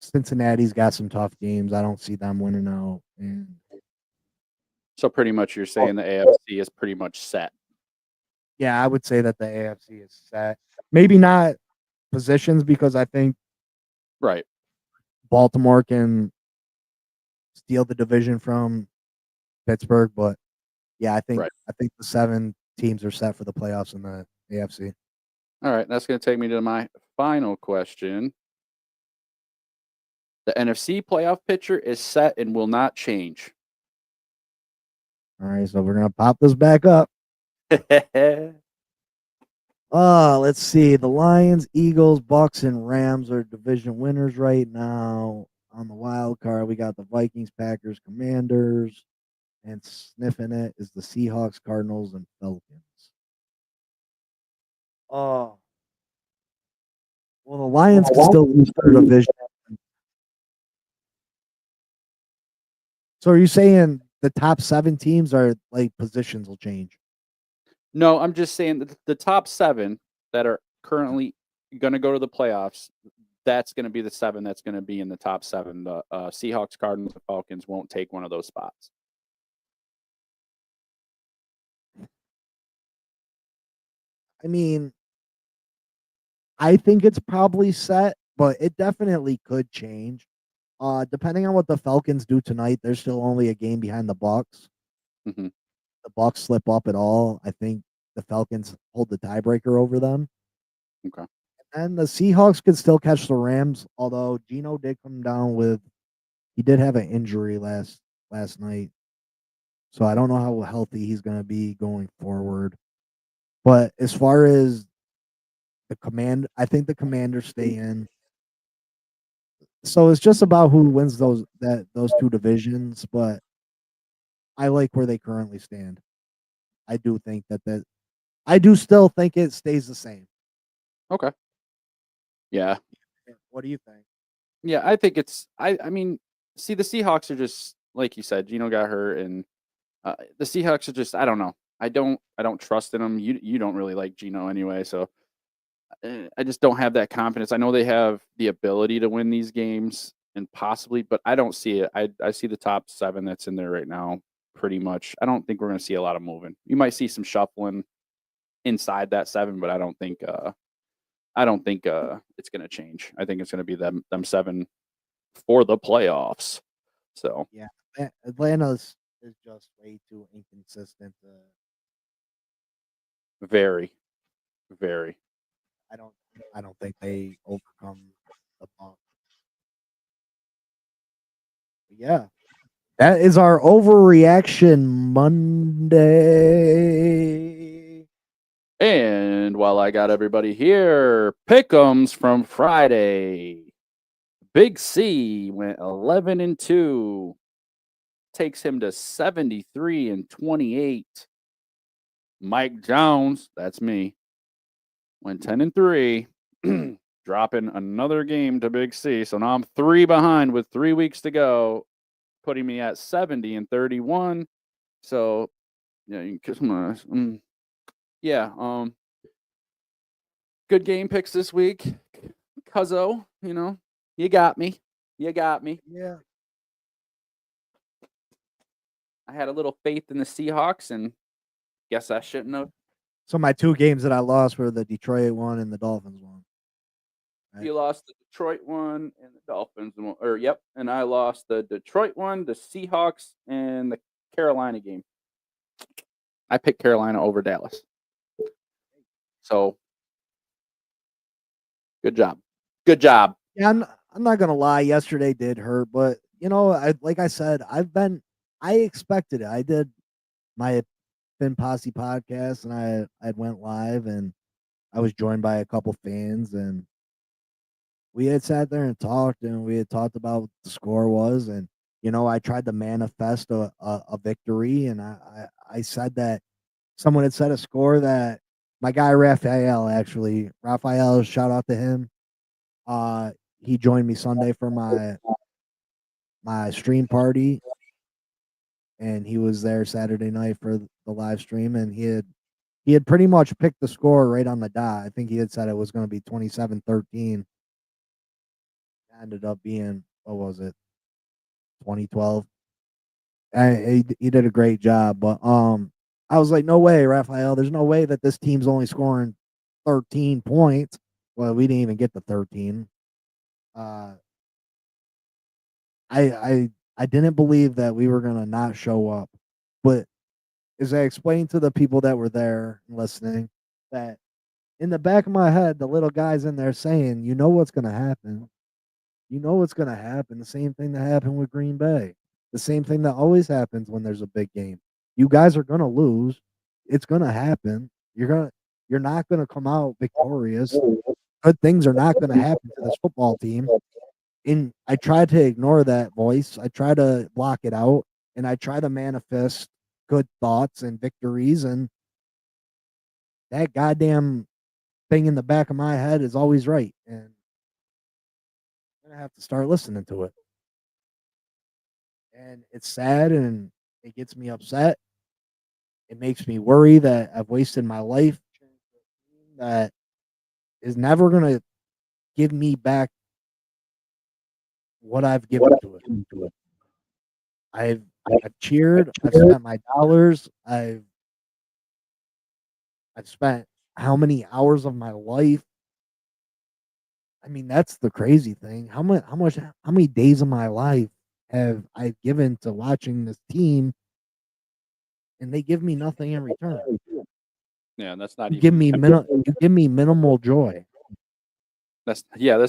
Cincinnati's got some tough games. I don't see them winning out. And So pretty much you're saying the AFC is pretty much set. yeah, I would say that the AFC is set. Maybe not positions because I think Right. Baltimore can steal the division from Pittsburgh, but yeah, I think the 7 teams are set for the playoffs in the AFC. All right, that's going to take me to my final question. The NFC playoff picture is set and will not change. All right, so we're gonna pop this back up. Let's see. The Lions, Eagles, Bucks, and Rams are division winners right now. On the wild card, we got the Vikings, Packers, Commanders, and sniffing it is the Seahawks, Cardinals, and Falcons. Well, the Lions can still lose their division. So are you saying the top 7 teams are like positions will change? No, I'm just saying that the top 7 that are currently going to go to the playoffs, that's going to be the 7 that's going to be in the top 7. The Seahawks, Cardinals, and Falcons won't take one of those spots. I mean, I think it's probably set, but it definitely could change. Depending on what the Falcons do tonight, they're still only a game behind the Bucks. Mm-hmm. The Bucks slip up at all, I think the Falcons hold the tiebreaker over them. Okay. And the Seahawks could still catch the Rams, although Gino did come down he did have an injury last night. So I don't know how healthy he's going to be going forward. But as far as I think the Commanders stay in. So it's just about who wins those 2 divisions, but I like where they currently stand. I do think I do still think it stays the same. Okay. Yeah. What do you think? Yeah, I think it's I mean, see the Seahawks are just like you said, Gino got hurt and the Seahawks are just I don't know. I don't trust in them. You don't really like Gino anyway, so I just don't have that confidence. I know they have the ability to win these games. and possibly, but I don't see it. I see the top 7 that's in there right now pretty much. I don't think we're gonna see a lot of moving. You might see some shuffling inside that 7, but I don't think it's gonna change. I think it's gonna be them 7 for the playoffs. So Yeah, Atlanta's is just way too inconsistent. very, very. I don't I don't think they overcome the bump. But yeah, that is our overreaction Monday. And while I got everybody here, pick'ems from Friday. Big C went 11-2. Takes him to 73-28. Mike Jones, that's me, went 10-3, dropping another game to Big C. So now I'm 3 behind with 3 weeks to go, putting me at 70-31. So yeah, you can kiss my ass. Yeah, good game picks this week. Cuzzo, you got me. You got me. Yeah. I had a little faith in the Seahawks, and guess I shouldn't have. So my 2 games that I lost were the Detroit one and the Dolphins one. Right. You lost the Detroit one and the Dolphins one, and I lost the Detroit one, the Seahawks, and the Carolina game. I picked Carolina over Dallas. So, good job. Good job. Yeah, I'm not gonna lie. Yesterday did hurt, but like I said, I expected it. I did my Fin Posse podcast, and I went live, and I was joined by a couple fans, and we had sat there and talked, and we had talked about what the score was, and I tried to manifest a victory, and I said that someone had set a score that my guy Raphael, shout out to him. He joined me Sunday for my stream party, and he was there Saturday night for the live stream, and he had pretty much picked the score right on the dot. I think he had said it was going to be 27-13. Ended up being, what was it, 2012. He did a great job, but I was like, no way, Raphael. There's no way that this team's only scoring 13 points. Well, we didn't even get the 13. I didn't believe that we were gonna not show up, but as I explained to the people that were there listening, that in the back of my head, the little guy's in there saying, "You know what's gonna happen. You know what's gonna happen. The same thing that happened with Green Bay. The same thing that always happens when there's a big game. You guys are gonna lose. It's gonna happen. You're not gonna come out victorious. Good things are not gonna happen to this football team." And I try to ignore that voice. I try to block it out, and I try to manifest good thoughts and victories. And that goddamn thing in the back of my head is always right. And I'm gonna have to start listening to it. And it's sad, and it gets me upset. It makes me worry that I've wasted my life that is never gonna give me back what I've given to it. I've cheered. I've spent my dollars. I've spent how many hours of my life. I mean, that's the crazy thing. How many days of my life have I given to watching this team, and they give me nothing in return? Yeah, that's not You give me minimal joy. That's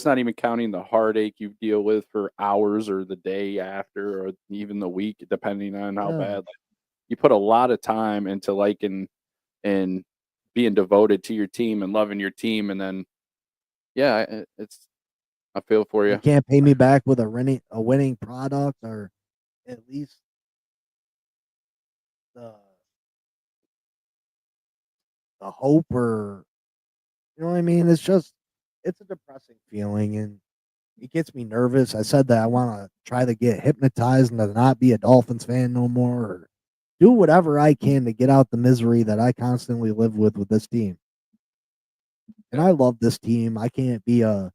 not even counting the heartache you deal with for hours or the day after or even the week, depending on how bad. You put a lot of time into liking and being devoted to your team and loving your team, and then I feel for you. You can't pay me back with a winning product, or at least the hope, or you know what I mean? It's a depressing feeling, and it gets me nervous. I said that I want to try to get hypnotized and to not be a Dolphins fan no more, or do whatever I can to get out the misery that I constantly live with this team. And I love this team. I can't be a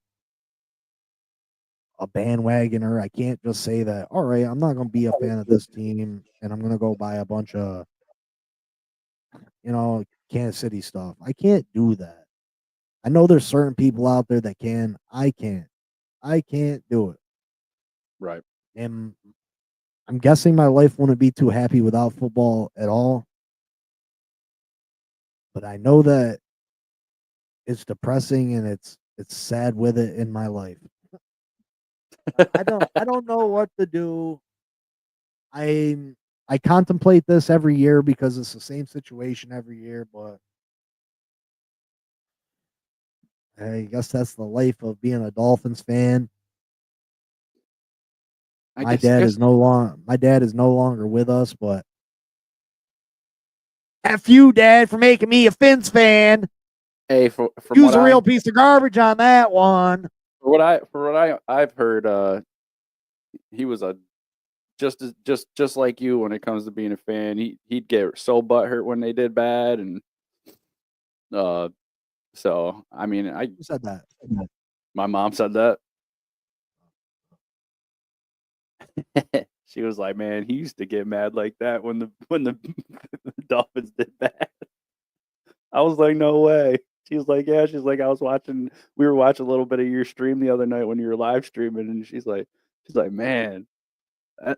a bandwagoner. I can't just say that, all right, I'm not going to be a fan of this team and I'm going to go buy a bunch of, Kansas City stuff. I can't do that. I know there's certain people out there that can. I can't. I can't do it. Right. And I'm guessing my life wouldn't be too happy without football at all. But I know that it's depressing and it's sad with it in my life. I don't know what to do. I contemplate this every year because it's the same situation every year, but I guess that's the life of being a Dolphins fan. My dad is no longer with us, but F you, Dad, for making me a Fins fan. Hey, from use a real piece of garbage on that one. For what I've heard, he was a just like you when it comes to being a fan. He'd get so butthurt when they did bad, and so I mean, Who said that? my mom said that. She was like, "Man, he used to get mad like that when the Dolphins did bad." I was like, "No way." She was like, "Yeah." She's like, we were watching a little bit of your stream the other night when you were live streaming, and she's like, "Man,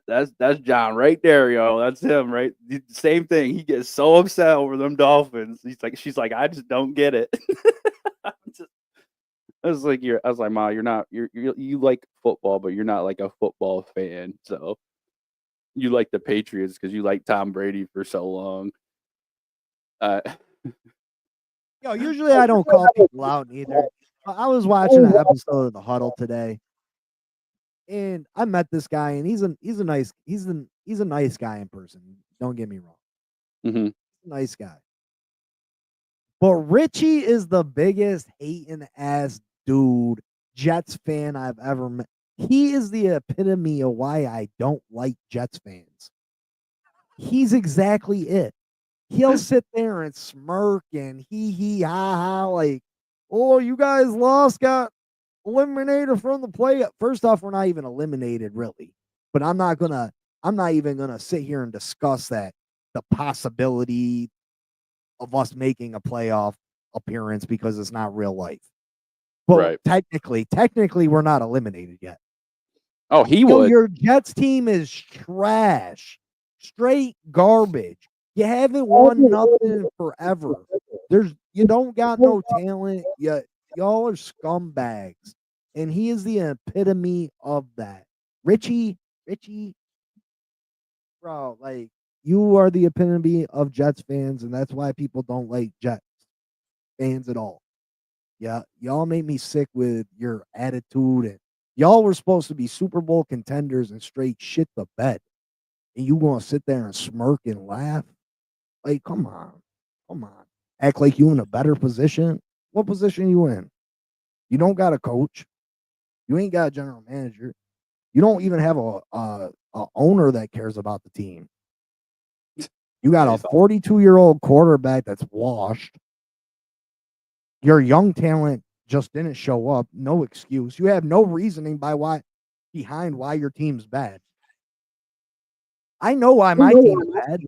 that's John right there, yo. That's him, right? Same thing. He gets so upset over them Dolphins." She's like, "I just don't get it." I was like, "Ma, you like football, but you're not like a football fan. So you like the Patriots because you like Tom Brady for so long." Usually I don't call people out either. I was watching an episode of The Huddle today, and I met this guy, and he's a nice guy in person. Don't get me wrong, Mm-hmm. nice guy. But Richie is the biggest hating ass dude, Jets fan I've ever met. He is the epitome of why I don't like Jets fans. He's exactly it. He'll sit there and smirk and hee ha ha, like, oh, you guys lost, got eliminated from the play. First off, we're not even eliminated really, but I'm not even gonna sit here and discuss that the possibility of us making a playoff appearance because it's not real life. But right. technically, we're not eliminated yet. Oh, he would. Your Jets team is trash, straight garbage. You haven't won nothing forever. You don't got no talent. Y'all are scumbags, and he is the epitome of that. Richie, bro, like you are the epitome of Jets fans, and that's why people don't like Jets fans at all. Yeah, y'all made me sick with your attitude, and y'all were supposed to be Super Bowl contenders and straight shit the bed, and you gonna sit there and smirk and laugh? Like, come on. Act like you in a better position. What position you in? You don't got a coach. You ain't got a general manager. You don't even have a owner that cares about the team. You got a 42-year-old quarterback that's washed. Your young talent just didn't show up. No excuse. You have no reasoning behind why your team's bad. I know why my team's bad.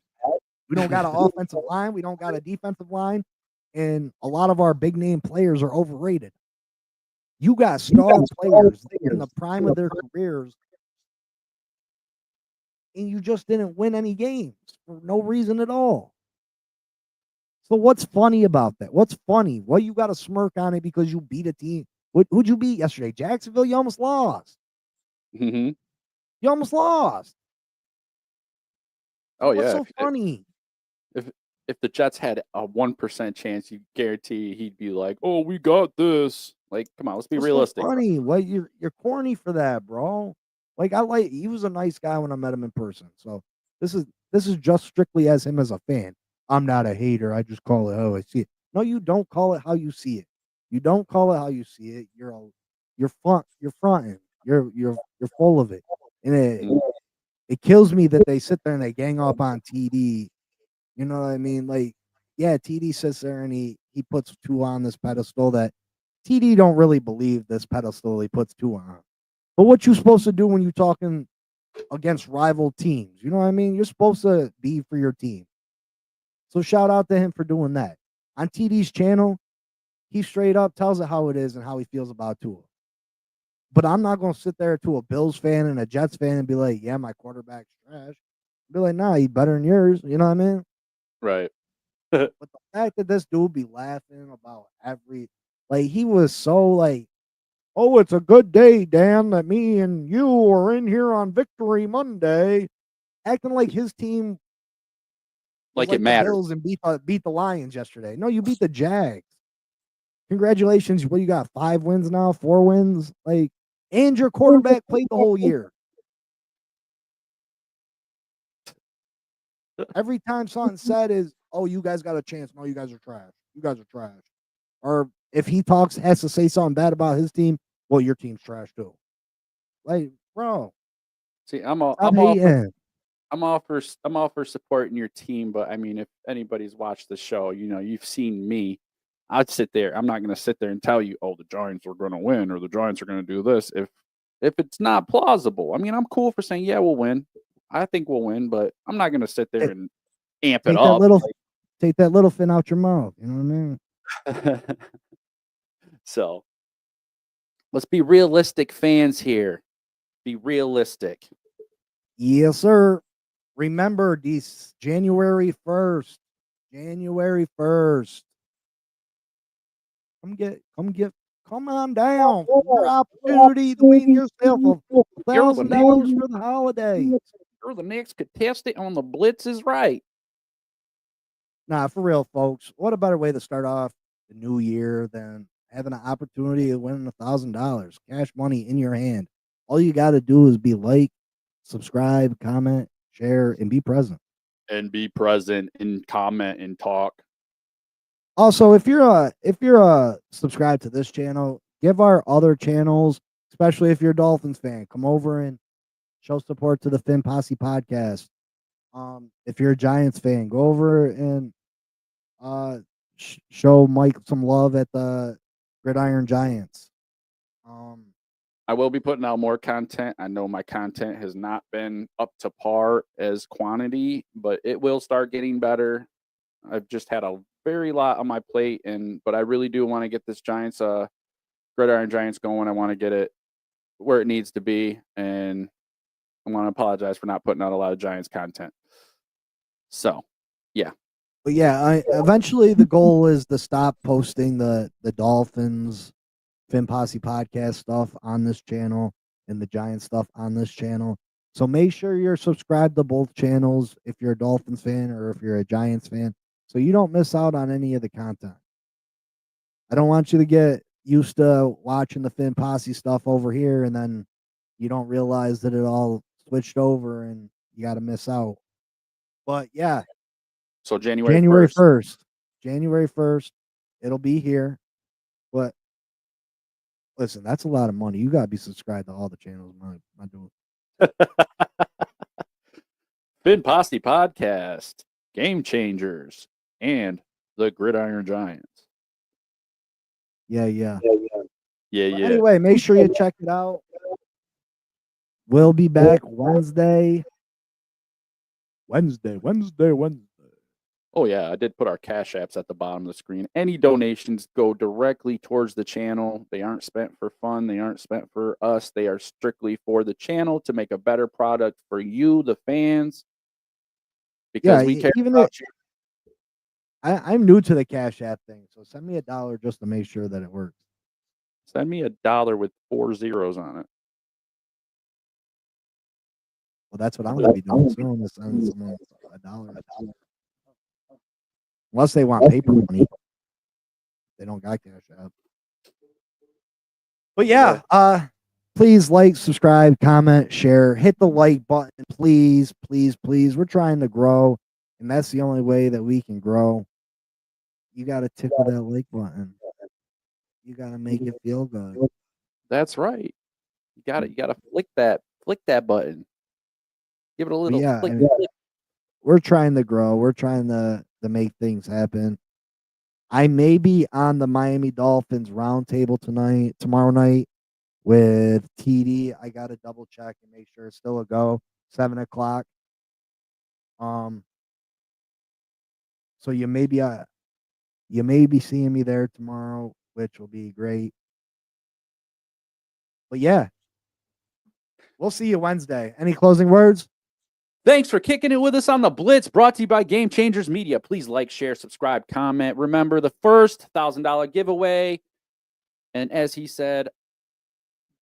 We don't got an offensive line. We don't got a defensive line. And a lot of our big name players are overrated. You got star players in the prime of their careers, and you just didn't win any games for no reason at all. So what's funny about that? What's funny? Well, you got a smirk on it because you beat a team. Who'd you beat yesterday? Jacksonville? You almost lost. Mm-hmm. You almost lost. Oh, what's yeah. so funny? If the Jets had a 1% chance, you guarantee he'd be like, "Oh, we got this." Like, come on, let's be realistic. So funny. Well, you're corny for that, bro. Like he was a nice guy when I met him in person. So this is just strictly as him as a fan. I'm not a hater. I just call it how I see it. No, you don't call it how you see it. You don't call it how you see it. You're fronting. You're full of it. And it kills me that they sit there and they gang up on TD. You know what I mean? Like, yeah, TD sits there and he puts two on this pedestal that TD don't really believe this pedestal he puts two on. But what you supposed to do when you talking against rival teams? You know what I mean? You're supposed to be for your team. So shout out to him for doing that. On TD's channel, he straight up tells it how it is and how he feels about Tua. But I'm not going to sit there to a Bills fan and a Jets fan and be like, yeah, my quarterback's trash. Be like, nah, he's better than yours. You know what I mean? Right. But the fact that this dude be laughing about he was so like, oh, it's a good day, Dan, that me and you are in here on Victory Monday, acting like his team was Like it the matters. Bills and beat the Lions yesterday. No, you beat the Jags. Congratulations. What you got? 5 wins now, 4 wins? And your quarterback played the whole year. Every time something said is, oh, you guys got a chance. No, you guys are trash. You guys are trash. Or if he has to say something bad about his team, well, your team's trash too. Like, bro. See, I'm all for supporting your team, but I mean, if anybody's watched the show, you've seen me. I'd sit there. I'm not going to sit there and tell you, oh, the Giants are going to win or the Giants are going to do this if it's not plausible. I mean, I'm cool for saying, yeah, we'll win. I think we'll win, but I'm not going to sit there and amp it up. Take that little fin out your mouth. You know what I mean? So let's be realistic fans here. Be realistic. Yes, sir. Remember this January 1st. January 1st. Come on down. Your opportunity to win yourself $1,000 for the holidays. You're the next contestant on the Blitz is right. Nah, for real, folks. What a better way to start off the new year than having an opportunity of winning $1,000 cash money in your hand. All you got to do is subscribe, comment, share, and be present. And be present and comment and talk. Also, if you're subscribed to this channel, give our other channels, especially if you're a Dolphins fan, come over and show support to the Fin Posse podcast. If you're a Giants fan, go over and show Mike some love at the Gridiron Giants. I will be putting out more content. I know my content has not been up to par as quantity, but it will start getting better. I've just had a very lot on my plate, but I really do want to get this Gridiron Giants going. I want to get it where it needs to be, and I want to apologize for not putting out a lot of Giants content. So, yeah. But yeah, eventually the goal is to stop posting the Dolphins Fin Posse podcast stuff on this channel and the Giants stuff on this channel. So make sure you're subscribed to both channels if you're a Dolphins fan or if you're a Giants fan, so you don't miss out on any of the content. I don't want you to get used to watching the Fin Posse stuff over here and then you don't realize that it all switched over and you got to miss out. But yeah. So January 1st. January 1st. It'll be here. But listen, that's a lot of money. You got to be subscribed to all the channels. I'm not doing Fin Posse Podcast, Game Changers, and the Gridiron Giants. Yeah. Anyway, make sure you check it out. We'll be back Wednesday. Oh, yeah, I did put our Cash Apps at the bottom of the screen. Any donations go directly towards the channel. They aren't spent for fun. They aren't spent for us. They are strictly for the channel to make a better product for you, the fans, because we care about you. I'm new to the Cash App thing, so send me $1 just to make sure that it works. Send me $1 with 4 zeros on it. Well, that's what I'm going to be doing soon. To send someone $1. Unless they want paper money. They don't got Cash App. But yeah, please like, subscribe, comment, share, hit the like button. Please. We're trying to grow, and that's the only way that we can grow. You got to tickle that like button. You got to make it feel good. That's right. You got to flick that button. Give it a little flick. We're trying to grow. We're trying to make things happen. I may be on the Miami Dolphins roundtable tomorrow night. with TD. I got to double check and make sure it's still a go. 7 o'clock. So you may be seeing me there tomorrow, which will be great. But yeah, we'll see you Wednesday. Any closing words? Thanks for kicking it with us on the Blitz, brought to you by Game Changers Media. Please like, share, subscribe, comment. Remember the first $1,000 giveaway. And as he said,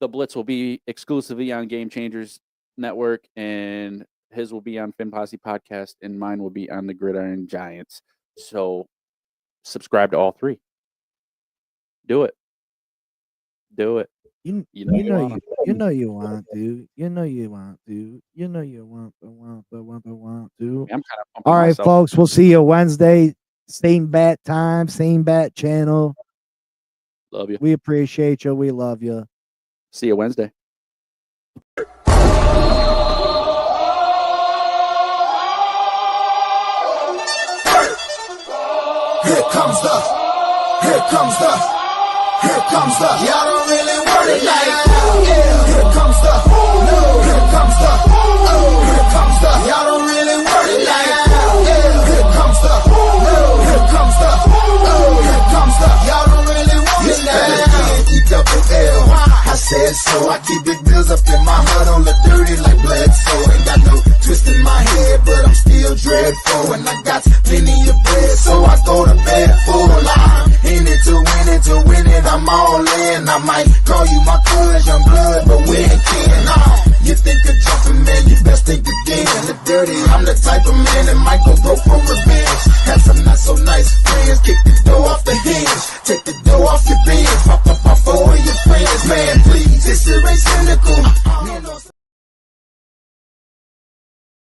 the Blitz will be exclusively on Game Changers Network, and his will be on Finn Posse Podcast, and mine will be on the Gridiron Giants. So subscribe to all three. Do it. Do it. You know you want to. You know you want to. I'm kind of all right, folks. We'll see you Wednesday. Same bat time, same bat channel. Love you. We appreciate you. We love you. See you Wednesday. Here comes the, y'all don't really want it like, yeah. Here comes the, no. Here comes the, oh. Here comes the, y'all don't really want it like, yeah. Here comes the, no. Here comes the, oh. Here comes the, y'all don't really want it like, E-double-L. I said so, I keep big bills up in my hood on the dirty like Blitz-Ep. Ain't got no twist in my head, but I'm still dreadful. And I got plenty of bread, so I go to bed full. I'm in it to win it, I'm all in. I might call you my cuz, young blood, but we ain't kin. You think of jumping, man, you best think again. The dirty, I'm the type of man that might go broke for revenge. Have some not so nice friends, kick the door off the hinge, take the door off your bench.